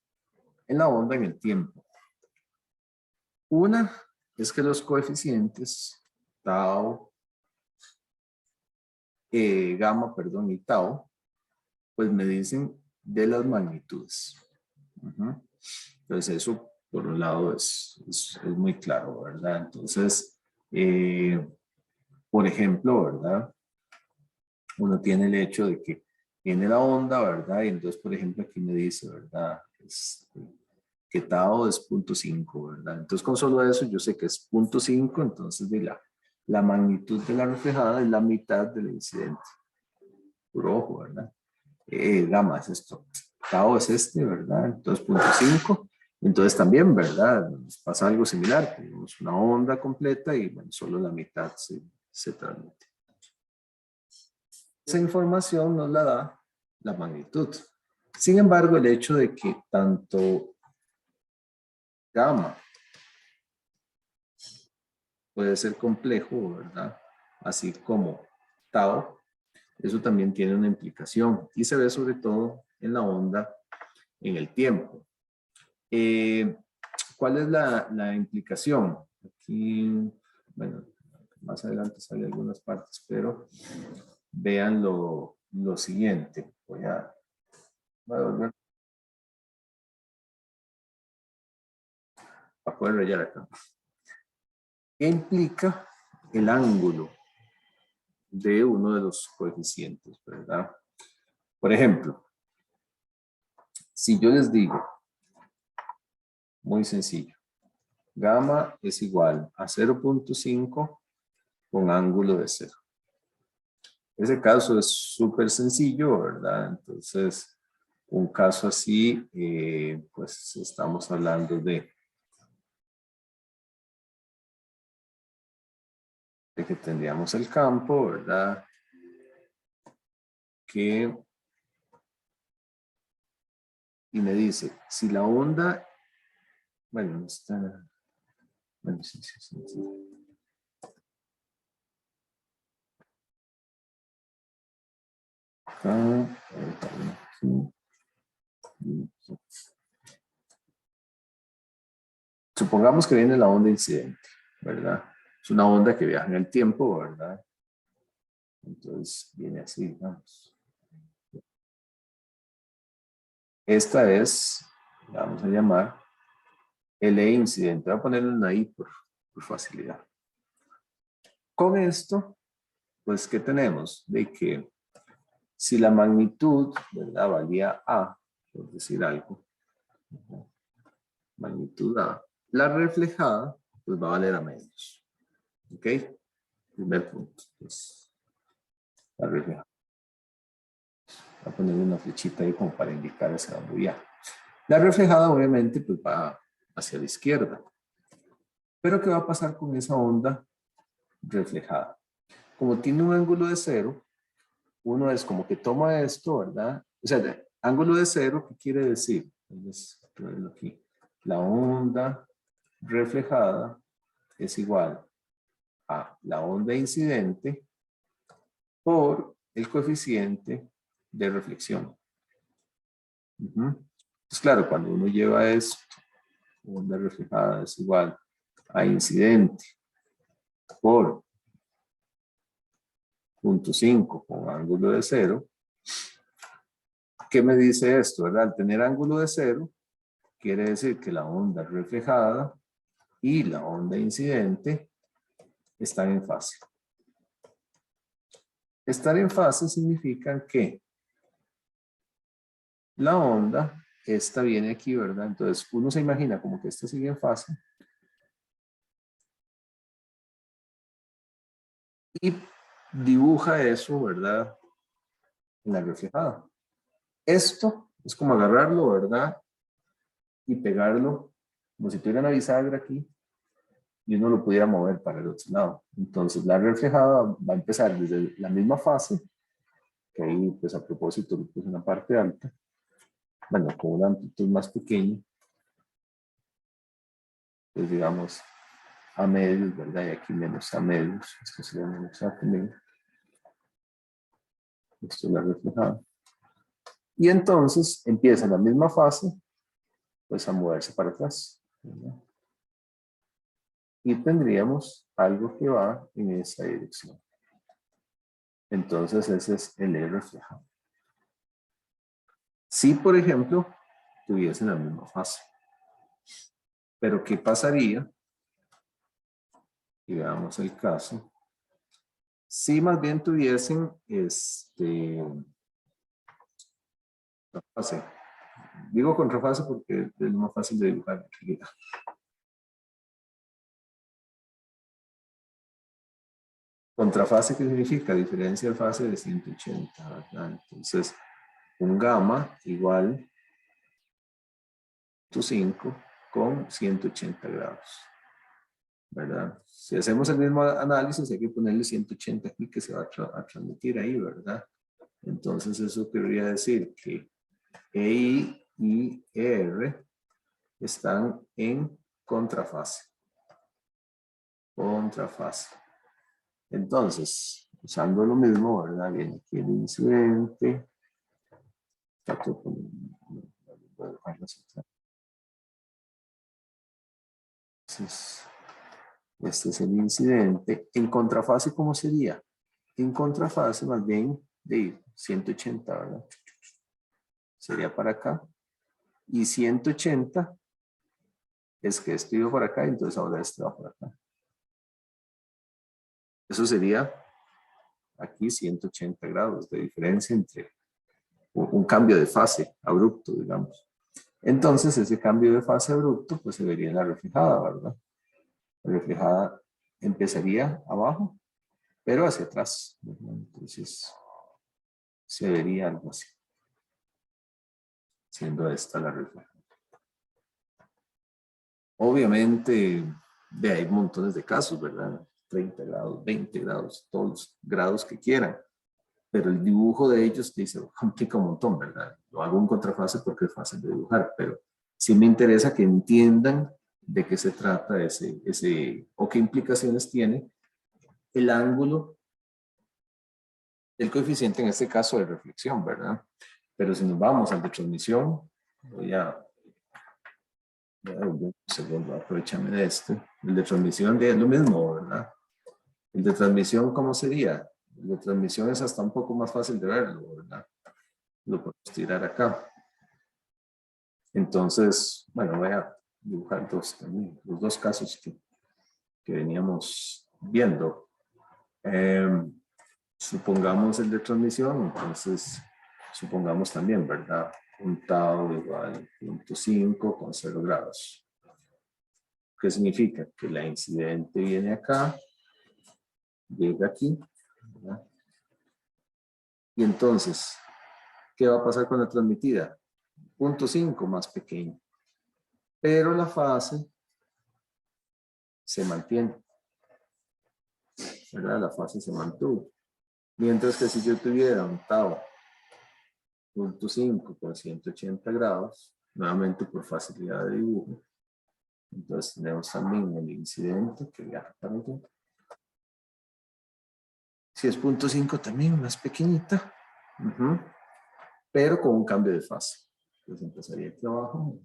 en la onda en el tiempo. Una es que los coeficientes tau, gamma, perdón, y tau, pues me dicen de las magnitudes. Entonces eso, por un lado, es muy claro, ¿verdad? Entonces, por ejemplo, ¿verdad? Uno tiene el hecho de que tiene la onda, ¿verdad? Y entonces, por ejemplo, aquí me dice, ¿verdad? Que tau es 0.5, ¿verdad? Entonces, con solo eso, yo sé que es 0.5, entonces de la magnitud de la reflejada es la mitad del incidente. Puro ojo, ¿verdad? Gamma es esto. Tau es este, ¿verdad? Entonces, 0.5. Entonces, también, ¿verdad? Nos pasa algo similar. Tenemos una onda completa y, bueno, solo la mitad se transmite. Esa información nos la da la magnitud. Sin embargo, el hecho de que tanto gamma puede ser complejo, ¿verdad? Así como tau, eso también tiene una implicación y se ve sobre todo en la onda en el tiempo. ¿Cuál es la implicación? Aquí, bueno, más adelante sale algunas partes, pero vean lo siguiente. Voy a volver a poder rayar acá. ¿Qué implica el ángulo de uno de los coeficientes, verdad? Por ejemplo, si yo les digo, muy sencillo, gamma es igual a 0.5 con ángulo de 0. Ese caso es súper sencillo, ¿verdad? Entonces, un caso así, pues estamos hablando de que tendríamos el campo, ¿verdad? Y me dice, si la onda, bueno, no está, bueno, sí. Supongamos que viene la onda incidente, ¿verdad? Es una onda que viaja en el tiempo, ¿verdad? Entonces viene así, digamos. Esta es, la vamos a llamar LE incidente. Voy a ponerle una I por facilidad. Con esto, pues, ¿qué tenemos? De que si la magnitud, ¿verdad? Valía A, por decir algo, magnitud A, la reflejada, pues va a valer a menos. ¿Ok? Primer punto. Entonces, la reflejada. Voy a poner una flechita ahí como para indicar hacia dónde viaja. La reflejada, obviamente, pues va hacia la izquierda. Pero, ¿qué va a pasar con esa onda reflejada? Como tiene un ángulo de 0, uno es como que toma esto, ¿verdad? O sea, ángulo de 0, ¿qué quiere decir? Entonces, aquí. La onda reflejada es igual a la onda incidente por el coeficiente de reflexión. Pues claro, cuando uno lleva esto, onda reflejada es igual a incidente por 0.5 con ángulo de 0. ¿Qué me dice esto? ¿Verdad? Al tener ángulo de 0, quiere decir que la onda reflejada y la onda incidente están en fase. Estar en fase significa que la onda esta viene aquí, ¿verdad? Entonces uno se imagina como que esta sigue en fase y dibuja eso, ¿verdad? En la reflejada. Esto es como agarrarlo, ¿verdad? Y pegarlo como si tuviera una bisagra aquí y uno lo pudiera mover para el otro lado. Entonces la reflejada va a empezar desde la misma fase, que ahí pues a propósito le puse una parte alta, bueno, con una amplitud más pequeña, pues digamos a medios, ¿verdad? Y aquí menos a medios, esto sería menos a también. Esto es la reflejada. Y entonces empieza la misma fase, pues a moverse para atrás, ¿verdad? Y tendríamos algo que va en esa dirección. Entonces ese es el E reflejado. Si, por ejemplo, tuviesen la misma fase. Pero ¿qué pasaría? Y veamos el caso. Si más bien tuviesen contrafase. Digo contrafase porque es más fácil de dibujar en realidad. Contrafase, ¿qué significa? Diferencia de fase de 180, ¿verdad? Entonces, un gamma igual 5 con 180 grados, ¿verdad? Si hacemos el mismo análisis, hay que ponerle 180 aquí que se va a transmitir ahí, ¿verdad? Entonces, eso querría decir que EI y ER están en contrafase. Contrafase. Entonces, usando lo mismo, ¿verdad? Viene aquí el incidente. Entonces, este es el incidente. En contrafase, ¿cómo sería? En contrafase, más bien, de 180, ¿verdad? Sería para acá. Y 180 es que esto iba para acá, entonces ahora este va para acá. Eso sería aquí 180 grados de diferencia entre un cambio de fase abrupto, digamos. Entonces, ese cambio de fase abrupto, pues se vería en la reflejada, ¿verdad? La reflejada empezaría abajo, pero hacia atrás, ¿verdad? Entonces, se vería algo así, siendo esta la reflejada. Obviamente, hay montones de casos, ¿verdad? 30 grados, 20 grados, todos los grados que quieran. Pero el dibujo de ellos dice, complica un montón, ¿verdad? Lo hago en contrafase porque es fácil de dibujar, pero sí me interesa que entiendan de qué se trata o qué implicaciones tiene el ángulo del coeficiente, en este caso de reflexión, ¿verdad? Pero si nos vamos al de transmisión, voy a un segundo, aprovecharme de este. El de transmisión es lo mismo, ¿verdad? El de transmisión, ¿cómo sería? El de transmisión es hasta un poco más fácil de verlo, ¿verdad? Lo podemos tirar acá. Entonces, bueno, voy a dibujar también, los dos casos que veníamos viendo. Supongamos el de transmisión, entonces supongamos también, ¿verdad? Un tau igual 0.5 con 0 grados. ¿Qué significa? Que la incidente viene acá, llega aquí, ¿verdad? Y entonces, ¿qué va a pasar con la transmitida? 0.5 más pequeño. Pero la fase se mantiene, ¿verdad? La fase se mantuvo. Mientras que si yo tuviera un tau 0.5 con 180 grados, nuevamente por facilidad de dibujo, entonces tenemos también el incidente que viaja para allá. Si es 0.5 también más pequeñita, pero con un cambio de fase. Entonces empezaría aquí abajo,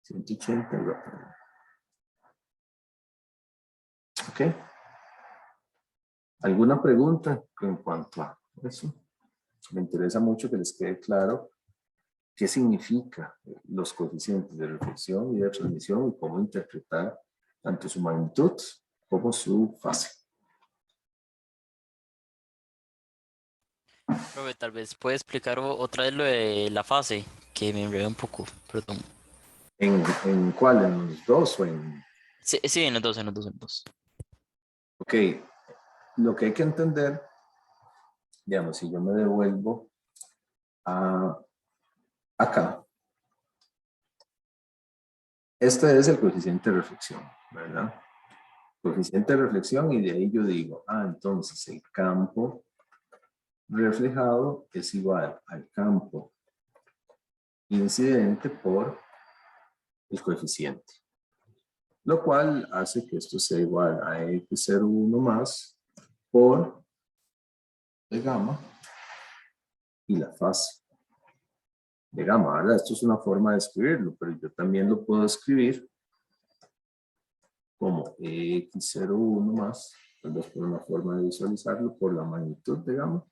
180 y va para allá. ¿Ok? ¿Alguna pregunta en cuanto a eso? Me interesa mucho que les quede claro qué significa los coeficientes de reflexión y de transmisión y cómo interpretar tanto su magnitud como su fase. Profe, tal vez puede explicar otra vez lo de la fase, que me enredé un poco, perdón. ¿En cuál? ¿En los dos o en...? Sí, sí, en los dos, en los dos, en los dos. Ok, lo que hay que entender, digamos, si yo me devuelvo a acá, este es el coeficiente de reflexión, ¿verdad? Coeficiente de reflexión y de ahí yo digo, entonces el campo reflejado es igual al campo incidente por el coeficiente, lo cual hace que esto sea igual a x01 más por el gamma y la fase de gamma, ¿verdad? Esto es una forma de escribirlo, pero yo también lo puedo escribir como x01 más, tal vez por una forma de visualizarlo, por la magnitud de gamma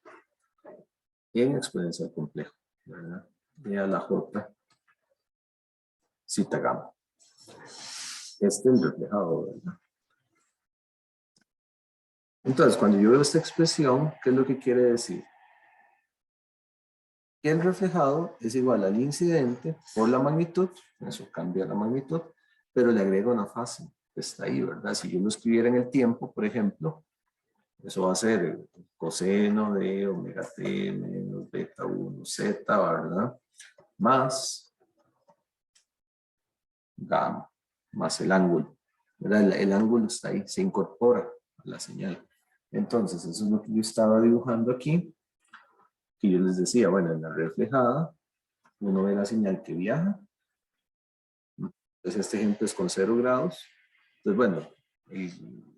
en exponencial complejo, ¿verdad? Y a la j zeta gamma. Este es el reflejado, ¿verdad? Entonces, cuando yo veo esta expresión, ¿qué es lo que quiere decir? Que el reflejado es igual al incidente por la magnitud, eso cambia la magnitud, pero le agrego una fase que está ahí, ¿verdad? Si yo lo escribiera en el tiempo, por ejemplo, eso va a ser el coseno de omega t menos beta 1 z, ¿verdad? Más gamma, más el ángulo, ¿verdad? El ángulo está ahí, se incorpora a la señal. Entonces, eso es lo que yo estaba dibujando aquí, que yo les decía, bueno, en la reflejada, uno ve la señal que viaja. Entonces, este ejemplo es con 0 grados. Entonces, bueno,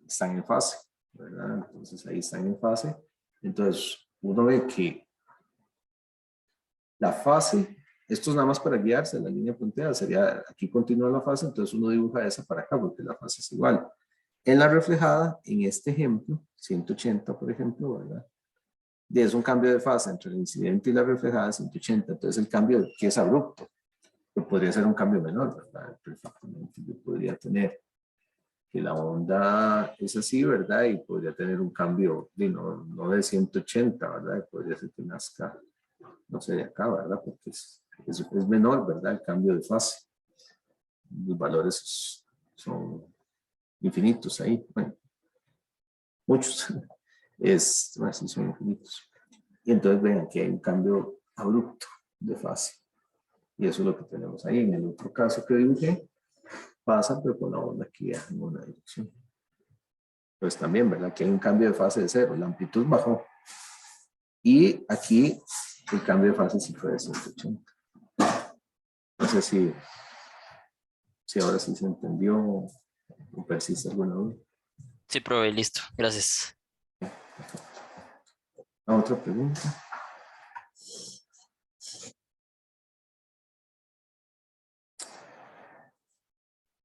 están en fase, ¿verdad? Entonces, ahí están en fase. Entonces, uno ve que la fase, esto es nada más para guiarse, la línea punteada, sería, aquí continúa la fase, entonces uno dibuja esa para acá, porque la fase es igual. En la reflejada, en este ejemplo, 180, por ejemplo, ¿verdad? Y es un cambio de fase entre el incidente y la reflejada, 180. Entonces, el cambio que es abrupto, que podría ser un cambio menor, ¿verdad? Perfectamente, yo podría tener que la onda es así, ¿verdad? Y podría tener un cambio, no de 180, ¿verdad? Podría ser que nazca, no sé, de acá, ¿verdad? Porque es menor, ¿verdad? El cambio de fase. Los valores son infinitos ahí. Bueno, muchos. Bueno, sí son infinitos. Y entonces vean que hay un cambio abrupto de fase. Y eso es lo que tenemos ahí. En el otro caso que dibujé, pasa, pero con la onda aquí en una dirección. Pues también, ¿verdad? Que hay un cambio de fase de cero, la amplitud bajó. Y aquí el cambio de fase sí fue de 180. No sé si ahora sí se entendió o persiste alguna duda. Sí, probé, listo. Gracias. Otra pregunta.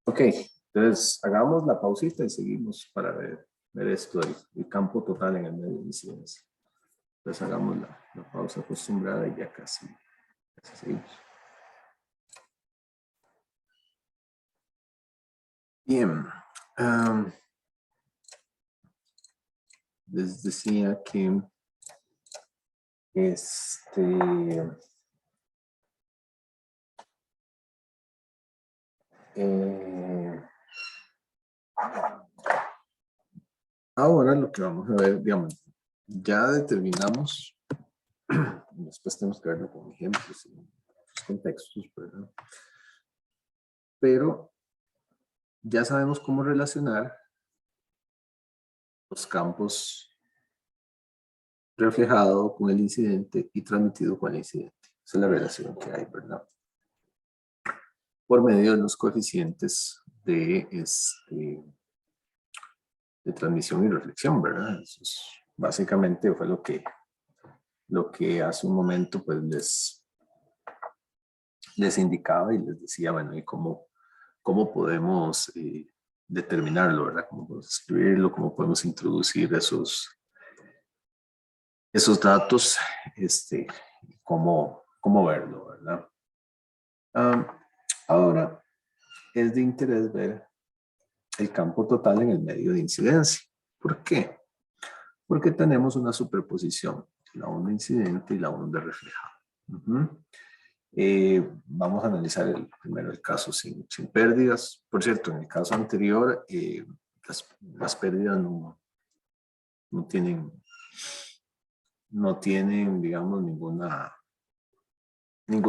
Ok, entonces hagamos la pausita y seguimos para ver esto del campo total en el medio de incidencia. Entonces hagamos la pausa acostumbrada y ya casi seguimos. Bien. Les decía que eh, ahora lo que vamos a ver, digamos, ya determinamos, después tenemos que verlo con ejemplos y otros contextos, ¿verdad? Pero ya sabemos cómo relacionar los campos reflejado con el incidente y transmitido con el incidente. Esa es la relación que hay, ¿verdad? Por medio de los coeficientes de transmisión y reflexión, ¿verdad? Eso es, básicamente fue lo que hace un momento pues les indicaba y les decía, bueno, y cómo podemos determinarlo, ¿verdad? Cómo podemos escribirlo, cómo podemos introducir esos datos, cómo verlo, ¿verdad? Ahora es de interés ver el campo total en el medio de incidencia. ¿Por qué? Porque tenemos una superposición, la onda incidente y la onda reflejada. Vamos a analizar primero el caso sin pérdidas. Por cierto, en el caso anterior, las pérdidas no tienen, digamos, ninguna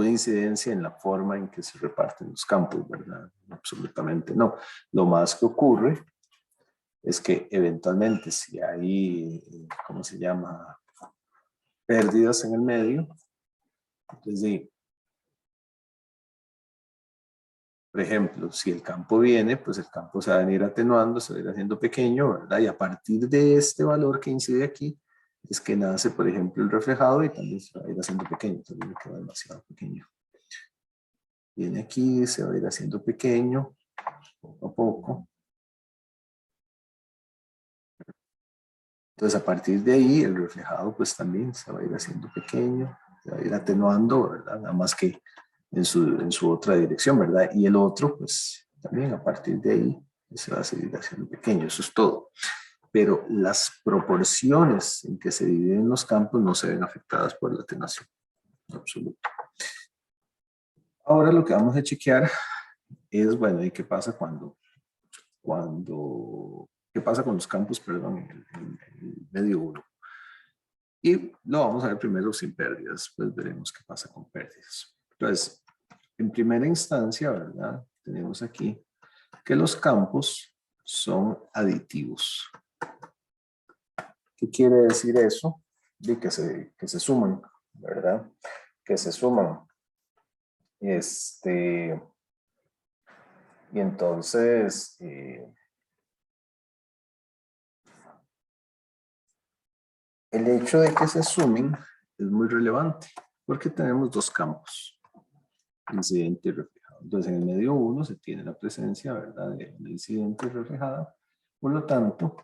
incidencia en la forma en que se reparten los campos, ¿verdad? Absolutamente no. Lo más que ocurre es que eventualmente si hay, ¿cómo se llama? Pérdidas en el medio, entonces, por ejemplo, si el campo viene, pues el campo se va a venir atenuando, se va a ir haciendo pequeño, ¿verdad? Y a partir de este valor que incide aquí, es que nace, por ejemplo, el reflejado y también se va a ir haciendo pequeño, también queda demasiado pequeño. Viene aquí, se va a ir haciendo pequeño, poco a poco. Entonces, a partir de ahí, el reflejado pues también se va a ir haciendo pequeño, se va a ir atenuando, ¿verdad? Nada más que en su otra dirección, ¿verdad? Y el otro, pues también a partir de ahí se va a seguir haciendo pequeño, eso es todo. Pero las proporciones en que se dividen los campos no se ven afectadas por la atenuación, en absoluto. Ahora lo que vamos a chequear es, bueno, ¿y qué pasa qué pasa con los campos, perdón, en el medio 1? Y lo vamos a ver primero sin pérdidas, después veremos qué pasa con pérdidas. Entonces, en primera instancia, ¿verdad? Tenemos aquí que los campos son aditivos. ¿Qué quiere decir eso? De que se suman, ¿verdad? Que se suman. Y entonces, el hecho de que se sumen es muy relevante porque tenemos dos campos, incidente y reflejado. Entonces, en el medio 1 se tiene la presencia, ¿verdad?, de una incidente reflejada. Por lo tanto,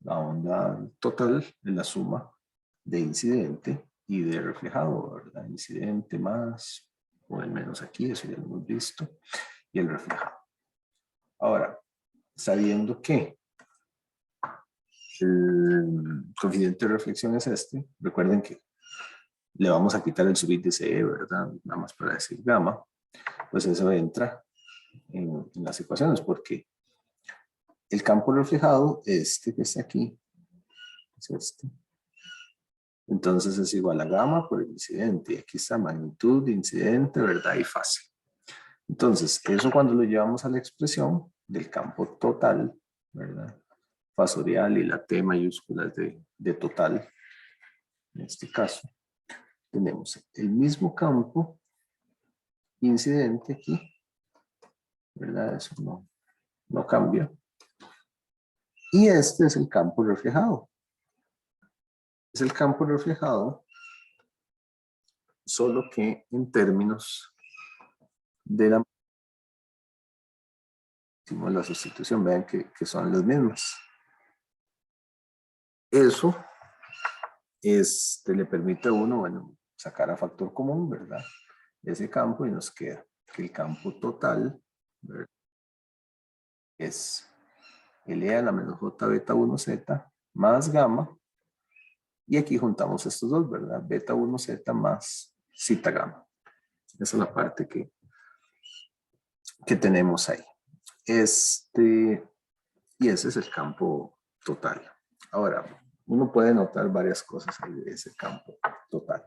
la onda total es la suma de incidente y de reflejado, ¿verdad? Incidente más o el menos aquí, eso ya lo hemos visto, y el reflejado. Ahora, sabiendo que el coeficiente de reflexión es este, recuerden que le vamos a quitar el subíndice E, ¿verdad? Nada más para decir gamma, pues eso entra en las ecuaciones porque el campo reflejado, este que está aquí, es este. Entonces es igual a gamma por el incidente. Y aquí está magnitud de incidente, ¿verdad? Y fase. Entonces, eso cuando lo llevamos a la expresión del campo total, ¿verdad? Fasorial y la T mayúscula de total, en este caso, tenemos el mismo campo incidente aquí, ¿verdad? Eso no cambia. Y este es el campo reflejado. Es el campo reflejado, solo que en términos de la sustitución, vean que son las mismas. Eso le permite a uno, bueno, sacar a factor común, ¿verdad? Ese campo y nos queda que el campo total, ¿verdad?, es L a la menos J beta 1Z más gamma. Y aquí juntamos estos dos, ¿verdad? Beta 1Z más zeta gamma. Esa es la parte que tenemos ahí. Y ese es el campo total. Ahora, uno puede notar varias cosas ahí de ese campo total.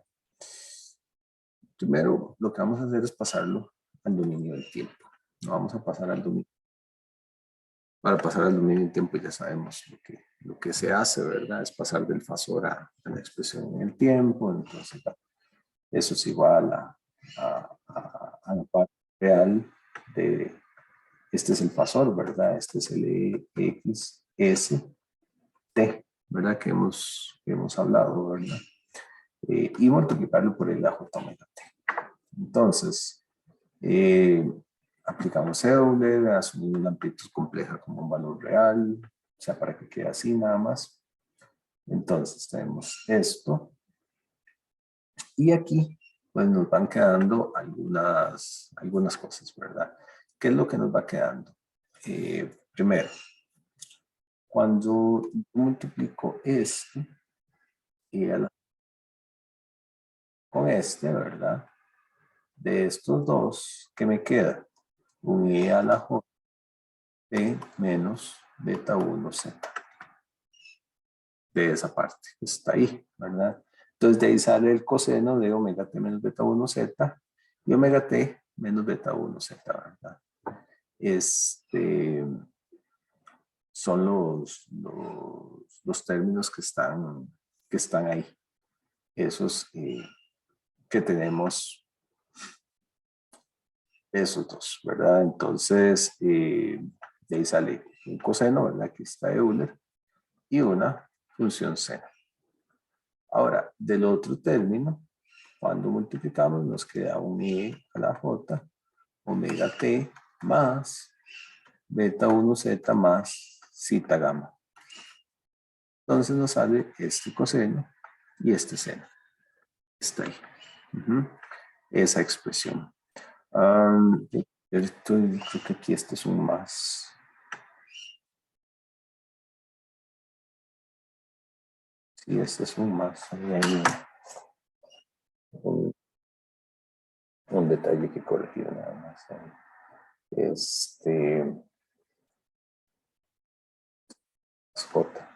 Primero, lo que vamos a hacer es pasarlo al dominio del tiempo. No vamos a pasar al dominio. Para pasar al dominio del tiempo ya sabemos lo que se hace, ¿verdad? Es pasar del fasor a la expresión en el tiempo. Entonces, eso es igual a la parte real de, este es el fasor, ¿verdad? Este es el X, S, T, ¿verdad? Que hemos hablado, ¿verdad? Y multiplicarlo por el AJ omega T. Entonces, aplicamos Euler, asumimos la amplitud compleja como un valor real, o sea, para que quede así nada más. Entonces, tenemos esto. Y aquí, pues nos van quedando algunas cosas, ¿verdad? ¿Qué es lo que nos va quedando? Primero, cuando multiplico esto con este, ¿verdad? de estos dos, ¿qué me queda? Un E a la J de menos beta 1 Z. De esa parte, que está ahí, ¿verdad? Entonces de ahí sale el coseno de omega t menos beta 1 Z y omega t menos beta 1 Z, ¿verdad? Son los términos que están ahí. Esos que tenemos, esos dos, ¿verdad? Entonces, de ahí sale un coseno, ¿verdad? Aquí está Euler, y una función seno. Ahora, del otro término, cuando multiplicamos, nos queda un e a la j, omega t, más beta 1 z más zeta gamma. Entonces nos sale este coseno y este seno. Está ahí. Esa expresión. Creo que aquí este es un más. Sí, este es un más. Ahí hay un detalle que corregir nada más. Es J.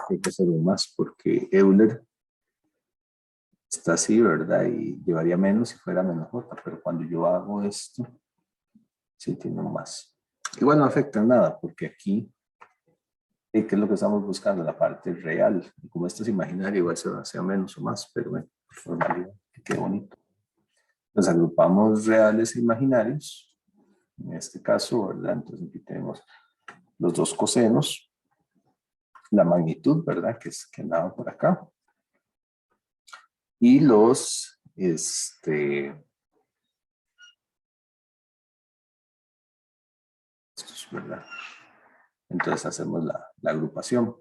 Hay que hacer un más porque Euler está así, ¿verdad? Y llevaría menos si fuera menos J, pero cuando yo hago esto, sí tiene un más. Igual no afecta en nada porque aquí, ¿qué es lo que estamos buscando? La parte real. Y como esto es imaginario, igual sea menos o más, pero bueno, por formalidad, que quede bonito. Los agrupamos reales e imaginarios. En este caso, ¿verdad? Entonces aquí tenemos los dos cosenos, la magnitud, ¿verdad? Que andaba por acá. Y los, estos, ¿verdad? Entonces hacemos la agrupación.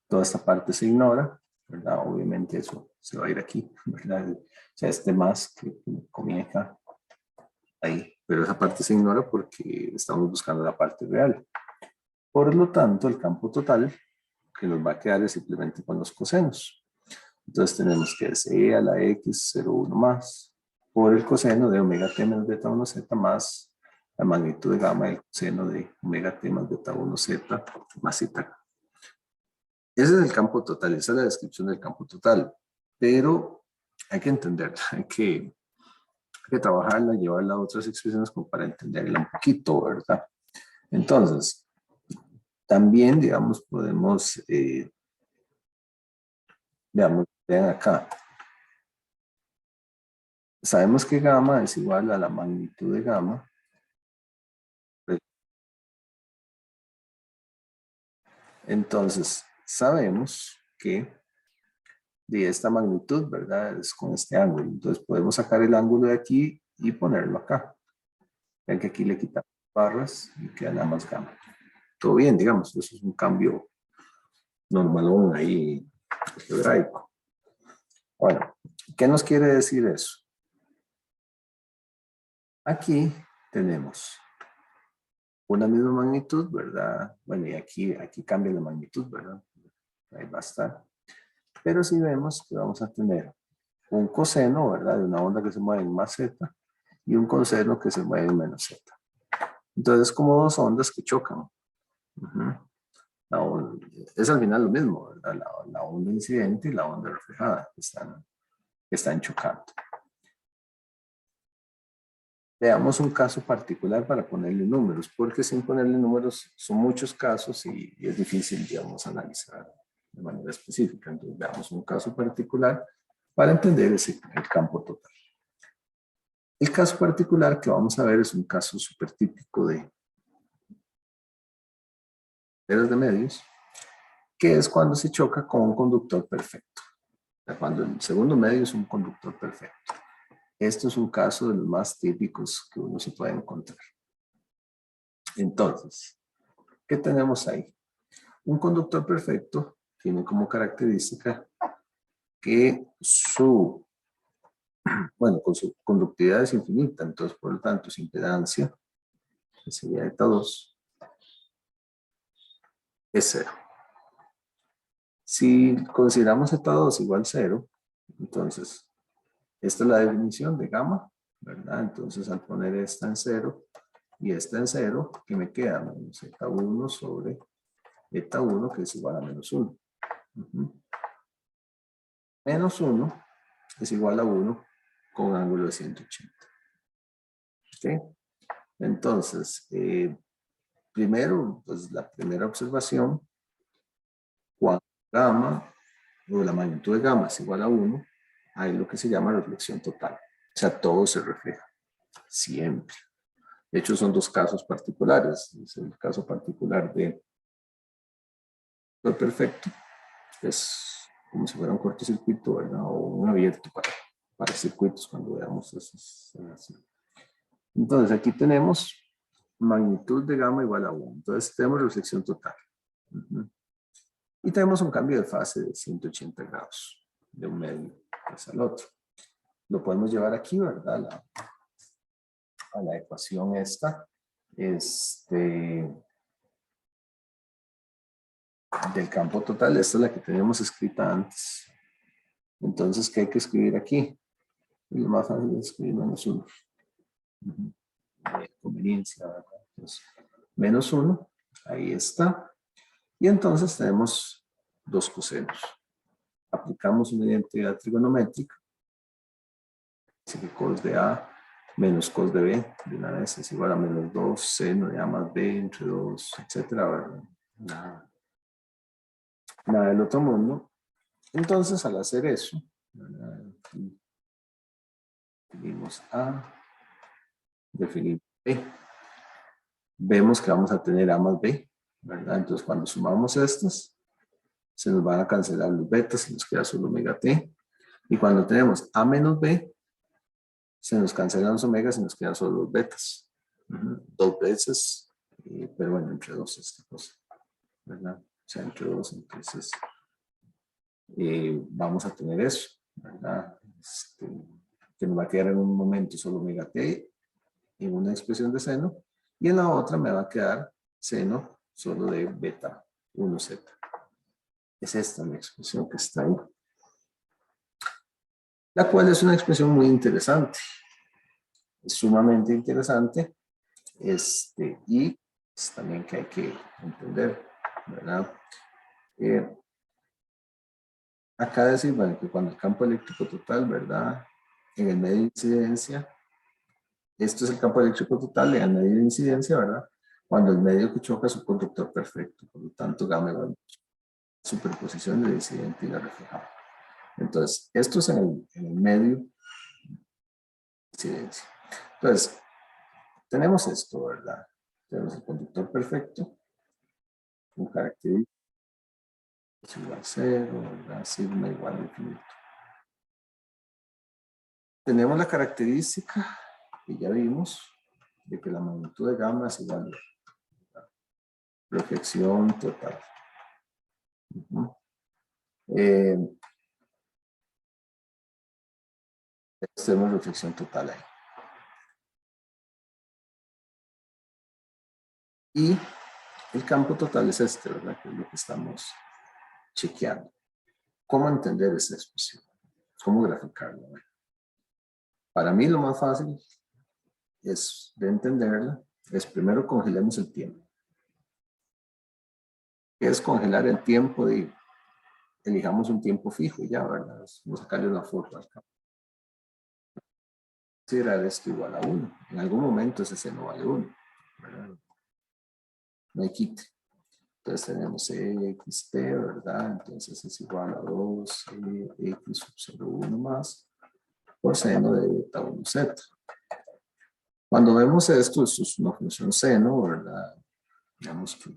Toda esta parte se ignora, ¿verdad? Obviamente eso se va a ir aquí, ¿verdad? O sea, este más que comienza ahí, pero esa parte se ignora porque estamos buscando la parte real. Por lo tanto, el campo total que nos va a quedar es simplemente con los cosenos. Entonces tenemos que es e a la x 0,1 más por el coseno de omega t menos beta 1 z más la magnitud de gamma del coseno de omega t más beta 1 z más zeta. Ese es el campo total, esa es la descripción del campo total, pero hay que entenderla, hay que trabajarla, llevarla a otras expresiones como para entenderla un poquito, ¿verdad? Entonces, también, digamos, podemos, vean acá, sabemos que gamma es igual a la magnitud de gamma. Entonces, sabemos que de esta magnitud, ¿verdad? Es con este ángulo. Entonces, podemos sacar el ángulo de aquí y ponerlo acá. Ven que aquí le quitamos barras y queda nada más gamma. Todo bien, digamos, eso es un cambio normalón ahí, algebraico. Bueno, ¿qué nos quiere decir eso? Aquí tenemos una misma magnitud, ¿verdad? Bueno, y aquí cambia la magnitud, ¿verdad? Ahí va a estar. Pero si vemos que vamos a tener un coseno, ¿verdad? De una onda que se mueve en más z y un coseno que se mueve en menos z. Entonces, como dos ondas que chocan. Es al final lo mismo, ¿verdad? La onda incidente y la onda reflejada que están chocando. Veamos un caso particular para ponerle números, porque sin ponerle números son muchos casos y es difícil, digamos, analizar de manera específica. Entonces, veamos un caso particular para entender el campo total. El caso particular que vamos a ver es un caso súper típico de redes de medios, que es cuando se choca con un conductor perfecto. O sea, cuando el segundo medio es un conductor perfecto. Esto es un caso de los más típicos que uno se puede encontrar. Entonces, ¿qué tenemos ahí? Un conductor perfecto tiene como característica que con su conductividad es infinita, entonces por lo tanto su impedancia, que sería eta 2, es 0. Si consideramos z2 igual 0, entonces esta es la definición de gamma, ¿verdad? Entonces al poner esta en 0 y esta en 0, ¿qué me queda? Menos z1 sobre eta1, que es igual a menos 1. Menos 1 es igual a 1 con un ángulo de 180. ¿Ok? Entonces, primero, pues la primera observación, cuando gamma o la magnitud de gamma es igual a 1, hay lo que se llama reflexión total. O sea, todo se refleja, siempre. De hecho, son dos casos particulares. Es el caso particular de lo perfecto, es como si fuera un cortocircuito, ¿verdad? O un abierto para circuitos, cuando veamos esos. Entonces, aquí tenemos magnitud de gamma igual a 1. Entonces, tenemos reflexión total. Y tenemos un cambio de fase de 180 grados, de un medio hacia el otro. Lo podemos llevar aquí, ¿verdad? A la ecuación esta. Del campo total, esta es la que teníamos escrita antes. Entonces, ¿qué hay que escribir aquí? Lo más fácil es escribir menos 1. Conveniencia, ¿verdad? Entonces, menos 1, ahí está. Y entonces tenemos dos cosenos. Aplicamos una identidad trigonométrica. Así que cos de A menos cos de B de una vez es igual a menos 2 seno de A más B entre 2, etcétera, ¿verdad? Nada del otro mundo. Entonces, al hacer eso, definimos A, definimos B. Vemos que vamos a tener A más B, ¿verdad? Entonces, cuando sumamos estas, se nos van a cancelar los betas y nos queda solo omega T. Y cuando tenemos A menos B, se nos cancelan los omegas y nos quedan solo los betas. Dos veces, pero bueno, entre dos esta cosa, ¿verdad? O sea, entre dos, entonces vamos a tener eso, ¿verdad? Que nos va a quedar en un momento solo omega T en una expresión de seno y en la otra me va a quedar seno solo de beta 1z. Es esta la expresión que está ahí. La cual es una expresión muy interesante. Es sumamente interesante. Y es también que hay que entender, ¿verdad? Acá decir, bueno, que cuando el campo eléctrico total, ¿verdad? En el medio de incidencia, esto es el campo eléctrico total en el medio de incidencia, ¿verdad? Cuando el medio que choca es un conductor perfecto, por lo tanto, gamma igual superposición del incidente y la reflejada. Entonces, esto es en el medio de incidencia. Entonces, tenemos esto, ¿verdad? Tenemos el conductor perfecto, un característico es igual a 0, ¿verdad? Sigma igual a infinito. Tenemos la característica que ya vimos de que la magnitud de gamma es igual a reflexión total. Tenemos reflexión total ahí. Y el campo total es este, ¿verdad? Que es lo que estamos chequeando. ¿Cómo entender esta expresión? ¿Cómo graficarla? Para mí lo más fácil es de entenderla, es primero congelemos el tiempo. ¿Qué es congelar el tiempo? Elijamos un tiempo fijo y ya, ¿verdad? Vamos a sacarle una foto al campo. Considerar esto igual a 1. En algún momento ese seno vale 1, ¿verdad? No hay quite. Entonces tenemos EXT, ¿verdad? Entonces es igual a 2 X sub 0,1 más por seno de beta 1z. Cuando vemos esto es una función seno, ¿verdad? Digamos que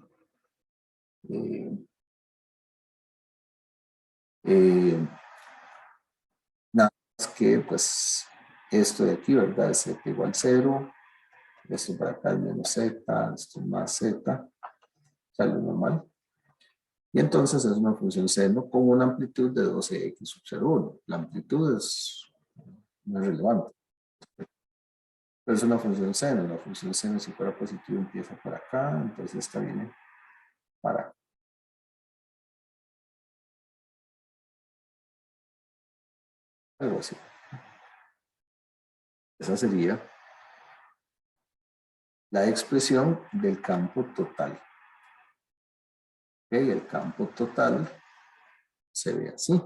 nada más que pues esto de aquí, ¿verdad? Es z igual a 0, esto para acá es menos z, esto es más z, sale normal. Y entonces es una función seno con una amplitud de 12x sub 0,1. La amplitud no es relevante. Pero es una función seno. La función seno, si fuera positivo, empieza por acá, entonces esta viene para acá. Algo así. Esa sería la expresión del campo total. ¿Ok? El campo total se ve así.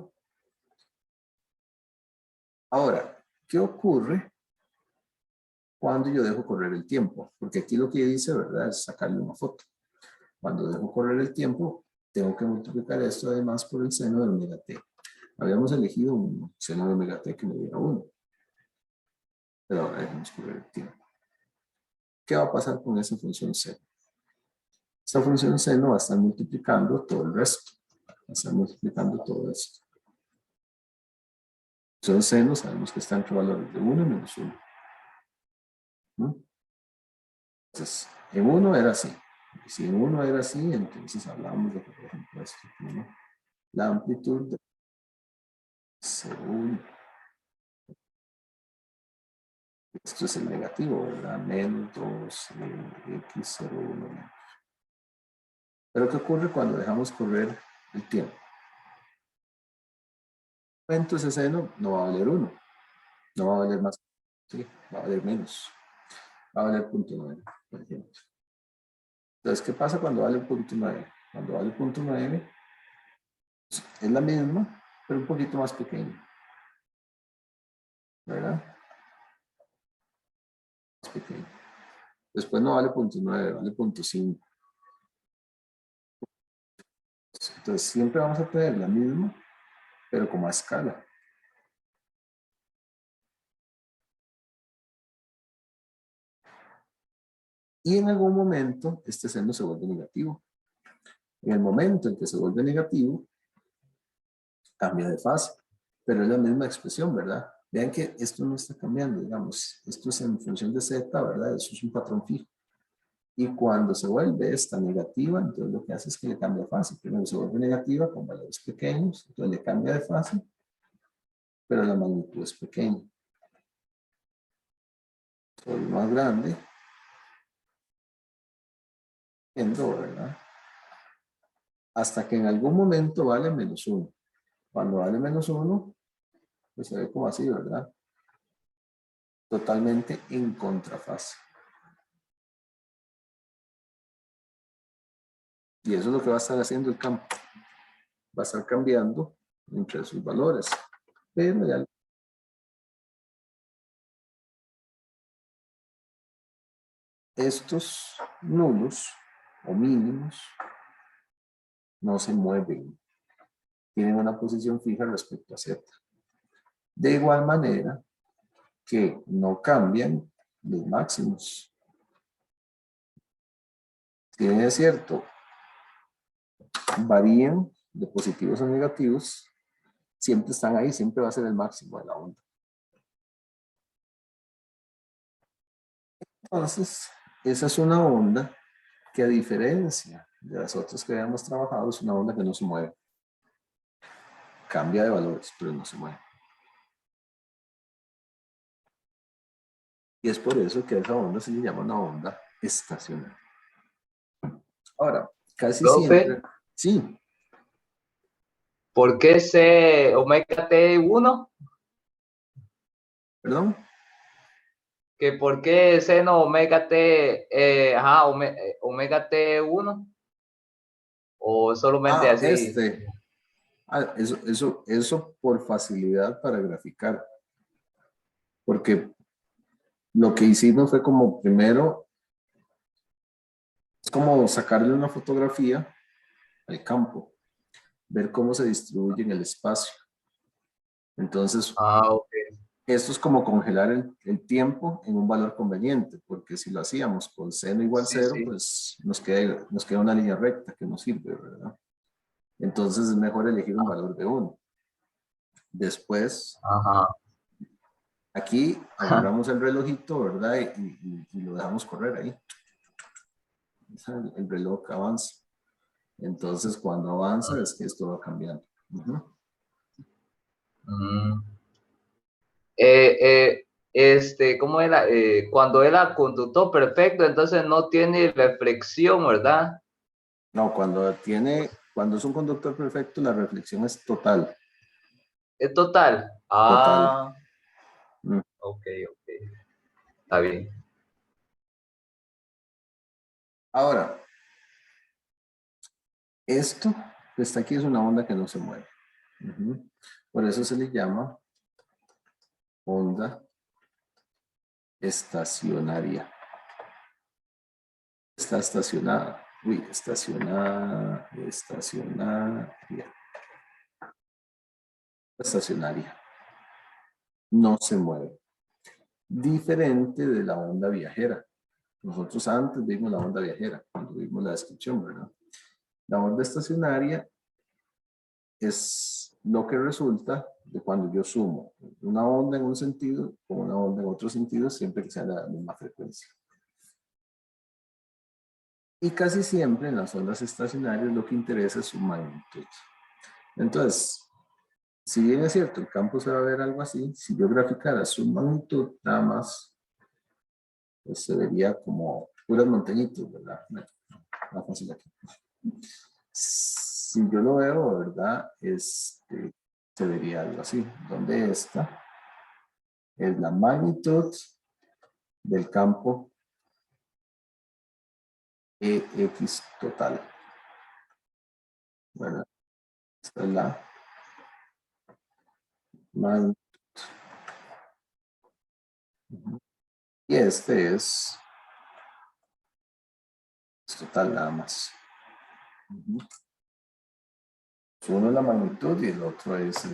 Ahora, ¿qué ocurre cuando yo dejo correr el tiempo? Porque aquí lo que dice, ¿verdad? Es sacarle una foto. Cuando dejo correr el tiempo, tengo que multiplicar esto además por el seno de omega t. Habíamos elegido un seno de omega t que me diera 1. Pero ahora dejemos correr el tiempo. ¿Qué va a pasar con esa función seno? Esta función seno va a estar multiplicando todo el resto. Va a estar multiplicando todo esto. Función seno sabemos que está entre valores de 1 y menos 1. Entonces, en 1 era así. Y si en 1 era así, entonces hablamos de que, por ejemplo, esto tiene la amplitud de 0,1. Esto es el negativo, ¿verdad? Menos 2, x01 menos. Pero ¿qué ocurre cuando dejamos correr el tiempo? Entonces ese seno no va a valer 1, no va a valer más, sí, va a valer menos, va a valer 0,9, por ejemplo. Entonces, ¿qué pasa cuando vale 0,9? Cuando vale 0,9 es la misma, pero un poquito más pequeña, ¿verdad? Más pequeña. Después no vale 0,9, vale 0,5. Entonces siempre vamos a tener la misma, pero como a escala. Y en algún momento este seno se vuelve negativo. En el momento en que se vuelve negativo, cambia de fase, pero es la misma expresión, ¿verdad? Vean que esto no está cambiando, digamos, esto es en función de z, ¿verdad? Eso es un patrón fijo. Y cuando se vuelve esta negativa, entonces lo que hace es que le cambia de fase. Primero se vuelve negativa con valores pequeños, entonces le cambia de fase, pero la magnitud es pequeña. Soy más grande, ¿verdad? Hasta que en algún momento vale menos 1. Cuando vale menos 1, pues se ve como así, ¿verdad? Totalmente en contrafase. Y eso es lo que va a estar haciendo el campo. Va a estar cambiando entre sus valores. Pero ya estos nulos o mínimos no se mueven. Tienen una posición fija respecto a Z. De igual manera que no cambian los máximos. Si bien es cierto, varían de positivos a negativos, siempre están ahí, siempre va a ser el máximo de la onda. Entonces, esa es una onda que, a diferencia de las otras que habíamos trabajado, es una onda que no se mueve. Cambia de valores, pero no se mueve. Y es por eso que a esa onda se le llama una onda estacionaria. Ahora, casi Profe, siempre, sí, ¿por qué ese omega T1? perdón, ¿Que por qué seno omega T, omega T1? ¿O solamente así? eso por facilidad para graficar, porque lo que hicimos fue como primero, es como sacarle una fotografía al campo, ver cómo se distribuye en el espacio. Entonces, Ok. esto es como congelar el tiempo en un valor conveniente, porque si lo hacíamos con seno igual Sí, 0, sí. pues nos queda una línea recta que no sirve, ¿verdad? Entonces es mejor elegir un valor de 1. Después, Ajá. aquí agarramos el relojito, ¿verdad? Y lo dejamos correr ahí. Es el reloj que avanza. Entonces, cuando avanza es que esto va cambiando. Mm. ¿Cómo era? Cuando era conductor perfecto, entonces no tiene reflexión, ¿verdad? No, cuando es un conductor perfecto, la reflexión es total. Es total. Total. Ah, Mm. ok. Está bien. Ahora, esto que está aquí es una onda que no se mueve. Ujú. Por eso se le llama onda estacionaria. Está estacionada. Uy, estacionaria. Estacionaria. No se mueve. Diferente de la onda viajera. Nosotros antes vimos la onda viajera, cuando vimos la descripción, ¿verdad? La onda estacionaria es lo que resulta de cuando yo sumo una onda en un sentido con una onda en otro sentido, siempre que sea la misma frecuencia. Y casi siempre en las ondas estacionarias lo que interesa es su magnitud. Entonces, si bien es cierto, el campo se va a ver algo así, si yo graficara su magnitud nada más, pues se vería como puras montañitas, ¿verdad? Más fácil aquí. Si yo lo veo, ¿verdad? Se vería algo así, donde esta es la magnitud del campo EX total, ¿verdad? Esta es la magnitud. Y este es total nada más. Uno es la magnitud y el otro es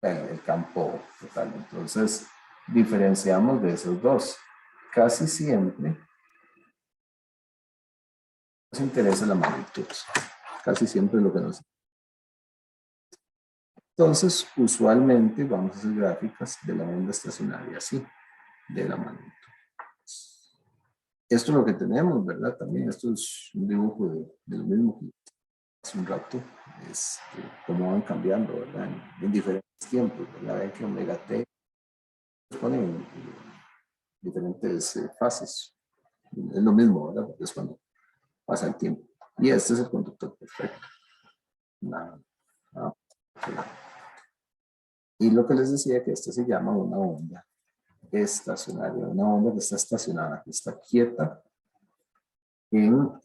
el campo total. Entonces, diferenciamos de esos dos. Casi siempre nos interesa la magnitud. Casi siempre es lo que nos interesa. Entonces, usualmente vamos a hacer gráficas de la onda estacionaria así, de la magnitud. Esto es lo que tenemos, ¿verdad? También esto es un dibujo de lo mismo que hace un rato, cómo van cambiando, ¿verdad? En diferentes tiempos, ¿verdad? Ven que omega T los ponen en diferentes fases. Es lo mismo, ¿verdad? Porque es cuando pasa el tiempo. Y este es el conductor perfecto. Nada, nada. Y lo que les decía que esto se llama una onda estacionaria, una onda que está estacionada, que está quieta en,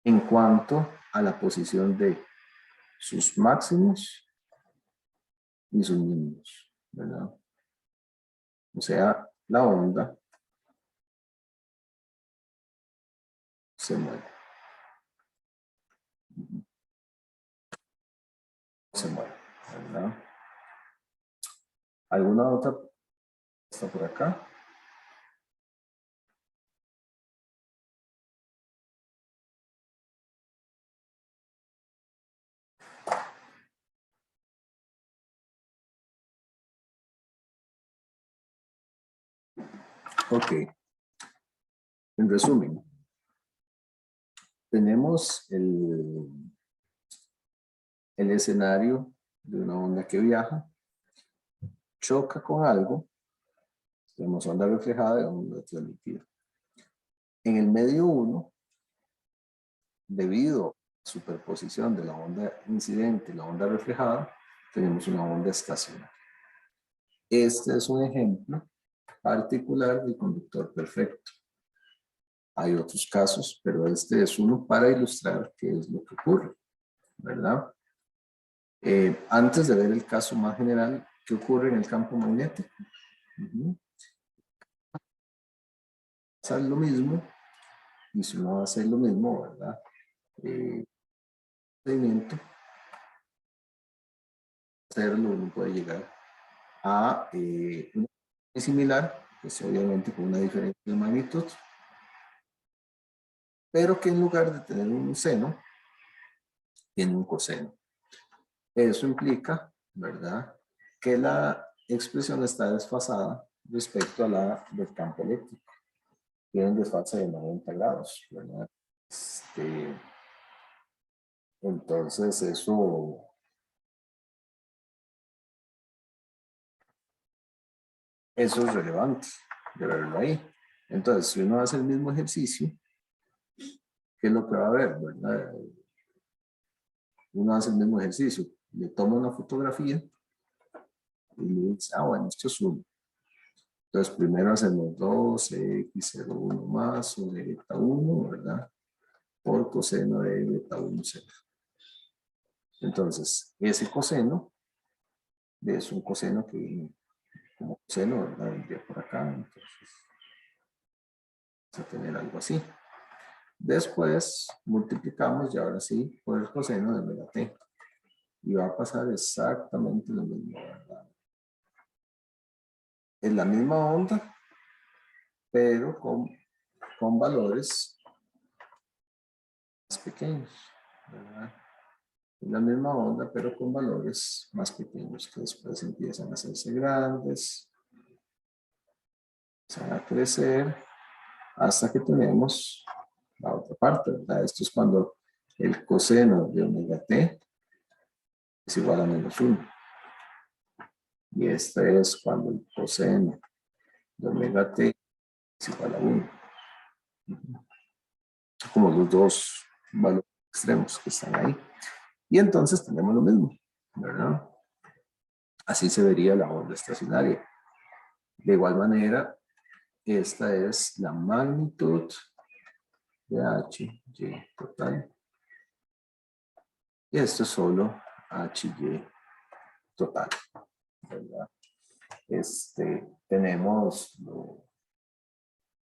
en cuanto a la posición de sus máximos y sus mínimos, ¿verdad? O sea, la onda se mueve. Se mueve, ¿verdad? ¿Alguna otra está por acá? Ok, en resumen, tenemos el escenario de una onda que viaja, choca con algo, tenemos onda reflejada y onda transmitida. En el medio 1, debido a la superposición de la onda incidente y la onda reflejada, tenemos una onda estacionaria. Este es un ejemplo particular del conductor perfecto. Hay otros casos, pero este es uno para ilustrar qué es lo que ocurre, ¿verdad? Antes de ver el caso más general, ¿qué ocurre en el campo magnético? Hacer lo mismo, y si uno va a hacer lo mismo, ¿verdad? Procedimiento, hacerlo, uno puede llegar a una similar, pues obviamente con una diferencia de magnitud, pero que en lugar de tener un seno, tiene un coseno. Eso implica, ¿verdad?, que la expresión está desfasada respecto a la del campo eléctrico. Tiene un desfase de 90 grados, ¿verdad? Entonces, eso es relevante de verlo ahí. Entonces, si uno hace el mismo ejercicio, ¿qué es lo que va a ver, verdad? Uno hace el mismo ejercicio, le toma una fotografía y le dice, ah, bueno, esto es 1. Entonces, primero hacemos 2x01 más sobre beta 1, ¿verdad? Por coseno de beta 1, 0. Entonces, ese coseno es un coseno que viene como coseno, ¿verdad? Vendría por acá, entonces vamos a tener algo así. Después multiplicamos y ahora sí por el coseno de omega t. Y va a pasar exactamente lo mismo, ¿verdad? Es la misma onda, pero con valores más pequeños, ¿verdad? Es la misma onda, pero con valores más pequeños, que después empiezan a hacerse grandes, empiezan a crecer, hasta que tenemos la otra parte, ¿verdad? Esto es cuando el coseno de omega t es igual a -1. Y este es cuando el coseno de omega t es igual a 1. Como los dos valores extremos que están ahí. Y entonces tenemos lo mismo, ¿verdad? Así se vería la onda estacionaria. De igual manera, esta es la magnitud de HY total. Y esto es solo HY total, ¿verdad? Tenemos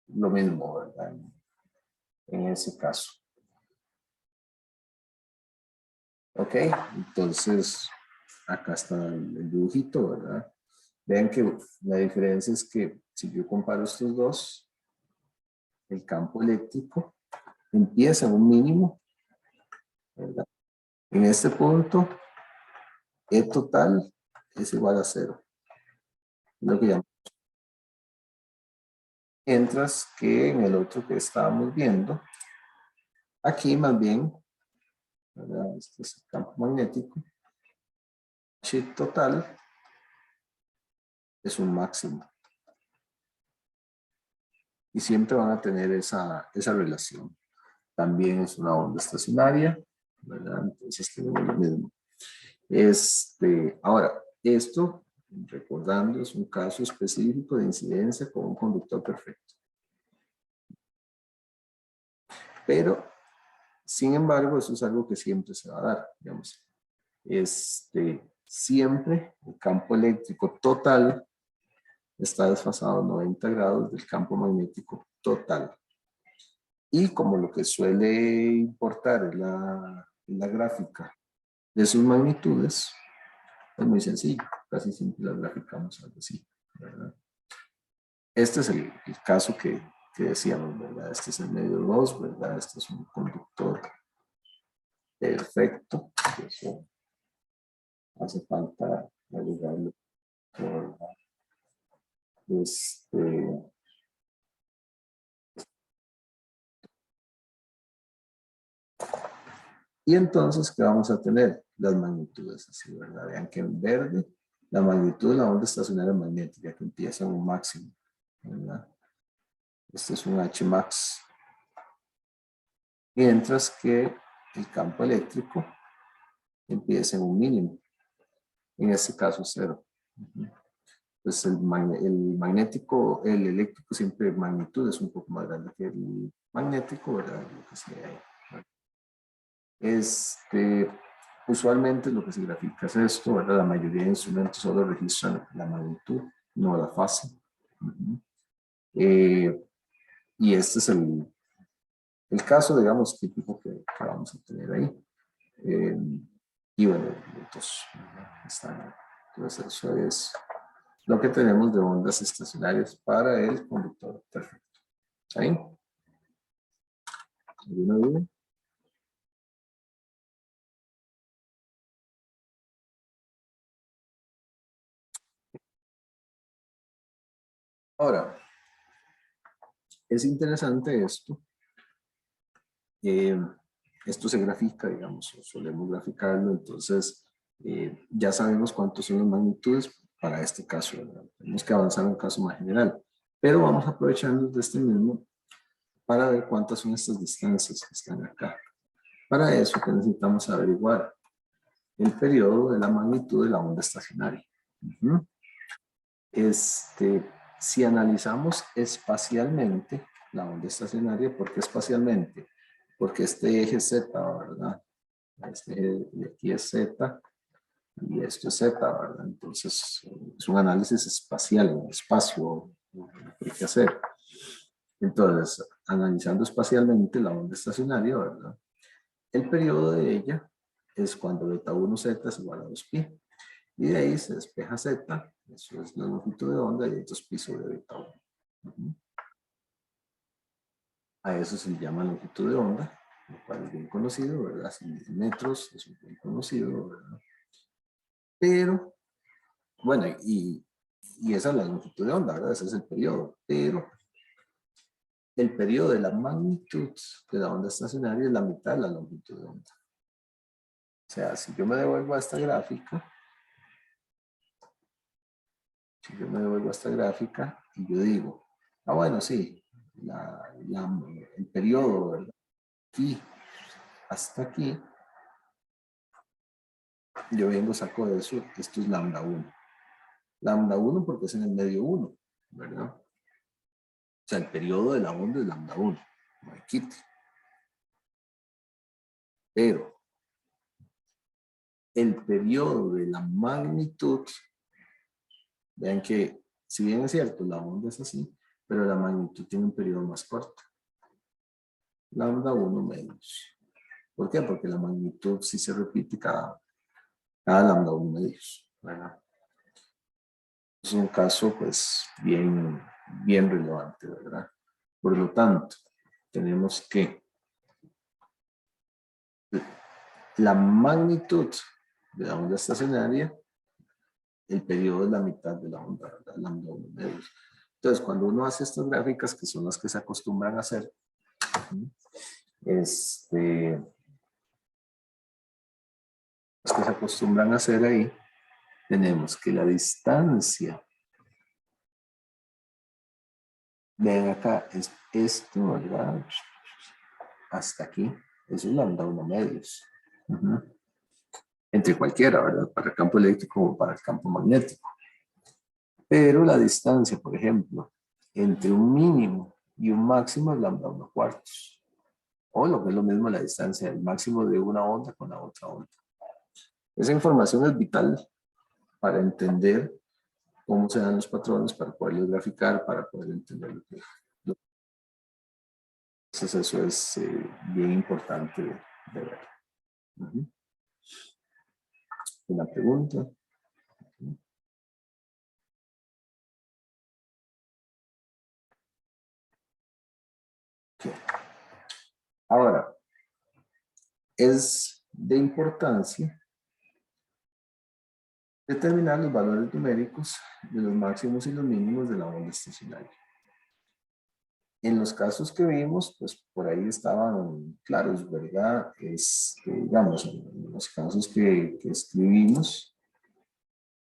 lo mismo, ¿verdad? En ese caso. Ok, entonces acá está el dibujito, ¿verdad? Vean que la diferencia es que si yo comparo estos dos, el campo eléctrico empieza en un mínimo, ¿verdad? En este punto, E total es igual a 0. Es lo que llamamos. Mientras que en el otro que estábamos viendo, aquí más bien, ¿verdad? Este es el campo magnético. H total es un máximo. Y siempre van a tener esa relación. También es una onda estacionaria, ¿verdad? Entonces tenemos lo mismo. Ahora, esto, recordando, es un caso específico de incidencia con un conductor perfecto. Pero, sin embargo, eso es algo que siempre se va a dar, digamos. Siempre el campo eléctrico total está desfasado 90 grados del campo magnético total. Y como lo que suele importar es la gráfica de sus magnitudes, es muy sencillo, casi siempre las graficamos algo así, ¿verdad? Este es el caso que decíamos, ¿verdad? Este es el medio 2, ¿verdad? Este es un conductor perfecto, eso hace falta agregarlo por y entonces, ¿qué vamos a tener? Las magnitudes, así, ¿verdad? Vean que en verde, la magnitud de la onda estacionaria magnética que empieza en un máximo, ¿verdad? Este es un H max. Mientras que el campo eléctrico empieza en un mínimo. En este caso, 0. Pues el magnético, el eléctrico siempre magnitud es un poco más grande que el magnético, ¿verdad? Lo que sea ahí. Usualmente lo que se grafica es esto, ¿verdad? La mayoría de instrumentos solo registran la magnitud, no la fase. Y este es el caso, digamos, típico que vamos a tener ahí. Y bueno, entonces, entonces eso es lo que tenemos de ondas estacionarias para el conductor perfecto. ¿Ahí? ¿Alguna duda? Ahora, es interesante esto. Esto se grafica, digamos, o solemos graficarlo, entonces ya sabemos cuántos son las magnitudes para este caso, ¿verdad? Tenemos que avanzar a un caso más general, Pero vamos a aprovecharnos de este mismo para ver cuántas son estas distancias que están acá. Para eso que necesitamos averiguar el periodo de la magnitud de la onda estacionaria. Ujú. Si analizamos espacialmente la onda estacionaria, ¿por qué espacialmente? Porque este eje Z, ¿verdad? Este eje de aquí es Z y esto es Z, ¿verdad? Entonces, es un análisis espacial, un espacio que hay que hacer. Entonces, analizando espacialmente la onda estacionaria, ¿verdad? El periodo de ella es cuando beta 1Z es igual a 2pi. Y de ahí se despeja Z, eso es la longitud de onda, y esto es pi sobre beta 1. Uh-huh. A eso se le llama longitud de onda, lo cual es bien conocido, ¿verdad? 100 metros, eso es bien conocido, ¿verdad? Pero, bueno, y esa es la longitud de onda, ¿verdad? Ese es el periodo. Pero el periodo de la magnitud de la onda estacionaria es la mitad de la longitud de onda. O sea, si yo me devuelvo a esta gráfica, y yo digo, bueno, sí, el periodo, ¿verdad? Aquí hasta aquí, yo vengo, saco de eso, esto es lambda 1. Lambda 1 porque es en el medio 1, ¿verdad? O sea, el periodo de la onda es lambda 1, no hay quite. Pero el periodo de la magnitud, vean que si bien es cierto, la onda es así, pero la magnitud tiene un periodo más corto. Lambda 1 menos. ¿Por qué? Porque la magnitud sí se repite cada lambda 1 medios, ¿verdad? Es un caso, pues, bien relevante, ¿verdad? Por lo tanto, tenemos que la magnitud de la onda estacionaria, el periodo es la mitad de la onda, ¿verdad? Lambda 1 medios. Entonces, cuando uno hace estas gráficas, que son las que se acostumbran a hacer, ahí, tenemos que la distancia, ven acá, es esto, ¿verdad? Hasta aquí, eso es lambda 1 medios. Entre cualquiera, ¿verdad? Para el campo eléctrico o para el campo magnético. Pero la distancia, por ejemplo, entre un mínimo y un máximo es lambda 1 cuartos. O lo que es lo mismo la distancia del máximo de una onda con la otra onda. Esa información es vital para entender cómo se dan los patrones, para poderlos graficar, para poder entender lo que... Entonces eso es bien importante de ver. Una pregunta. Okay. Ahora, es de importancia determinar los valores numéricos de los máximos y los mínimos de la onda estacionaria. En los casos que vimos, pues por ahí estaban claros, ¿verdad? Digamos, en los casos que escribimos,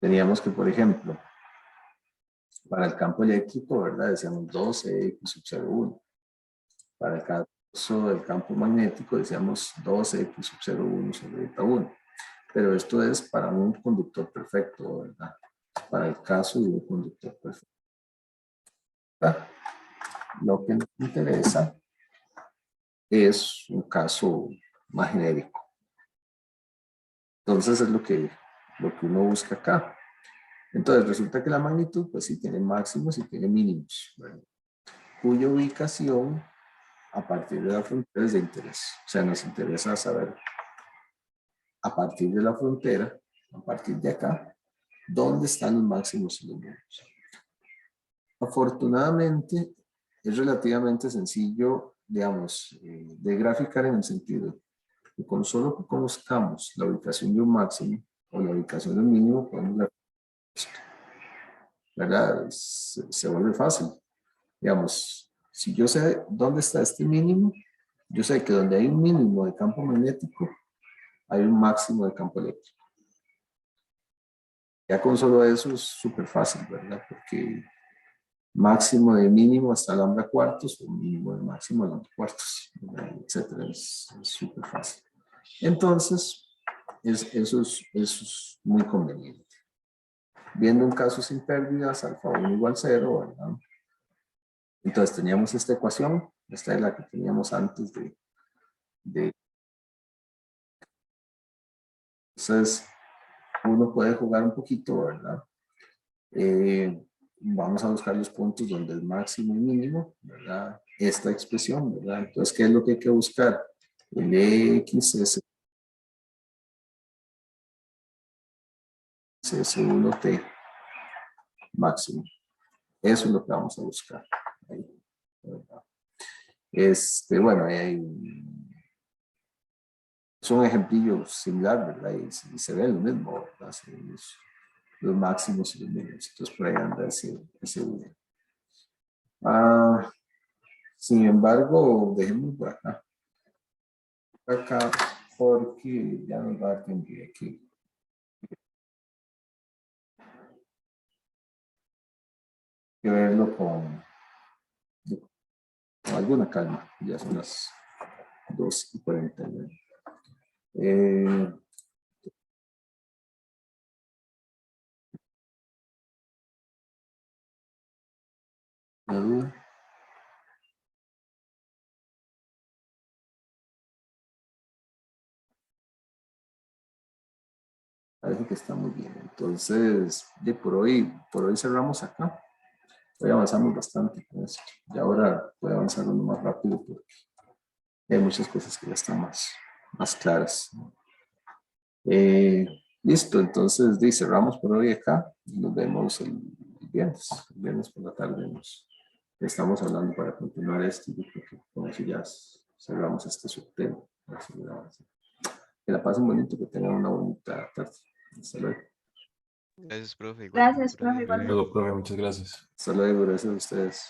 teníamos que, por ejemplo, para el campo eléctrico, ¿verdad? Decíamos 12x sub 0,1. Para el caso del campo magnético, decíamos 12x sub 0,1 sobre beta 1. Pero esto es para un conductor perfecto, ¿verdad? Para el caso de un conductor perfecto. ¿Verdad? Lo que nos interesa es un caso más genérico. Entonces es lo que uno busca acá. Entonces resulta que la magnitud, pues sí tiene máximos y tiene mínimos, ¿verdad? Cuya ubicación a partir de la frontera es de interés. O sea, nos interesa saber a partir de la frontera, a partir de acá, dónde están los máximos y los mínimos. Afortunadamente, es relativamente sencillo, digamos, de graficar en el sentido que con solo que conozcamos la ubicación de un máximo o la ubicación de un mínimo, podemos graficar, ¿verdad? Se vuelve fácil. Digamos, si yo sé dónde está este mínimo, yo sé que donde hay un mínimo de campo magnético, hay un máximo de campo eléctrico. Ya con solo eso es súper fácil, ¿verdad? Porque máximo de mínimo hasta lambda cuartos, o mínimo de máximo a lambda cuartos, etcétera. Es súper fácil. Entonces, eso es muy conveniente. Viendo un caso sin pérdidas, alfa 1 igual 0, ¿verdad? Entonces teníamos esta ecuación, esta es la que teníamos antes de entonces, uno puede jugar un poquito, ¿verdad? Vamos a buscar los puntos donde es máximo y mínimo, ¿verdad? Esta expresión, ¿verdad? Entonces, ¿qué es lo que hay que buscar? El X es S1T máximo. Eso es lo que vamos a buscar. Ahí, ¿verdad? Bueno, es un ejemplillo similar, ¿verdad? Y se ve lo mismo, ¿verdad? Se ven los máximos y los mínimos. Entonces, por ahí anda ese uno. Sin embargo, dejemos por acá. Acá, porque ya nos va a tener que verlo con alguna calma. Ya son las 2:49. ¿La duda? Parece que está muy bien. Entonces, por hoy cerramos acá. Hoy avanzamos bastante con esto. Y ahora puede avanzar uno más rápido porque hay muchas cosas que ya están más claras. Listo, entonces cerramos por hoy acá y nos vemos el viernes por la tarde. Estamos hablando para continuar esto y yo creo que con eso ya cerramos este subtema. Que la pasen bonito, que tengan una bonita tarde. Hasta luego. Gracias, profe. Gracias, Igualmente, profe, igualmente. Luego, profe, muchas gracias. Hasta luego, gracias a ustedes.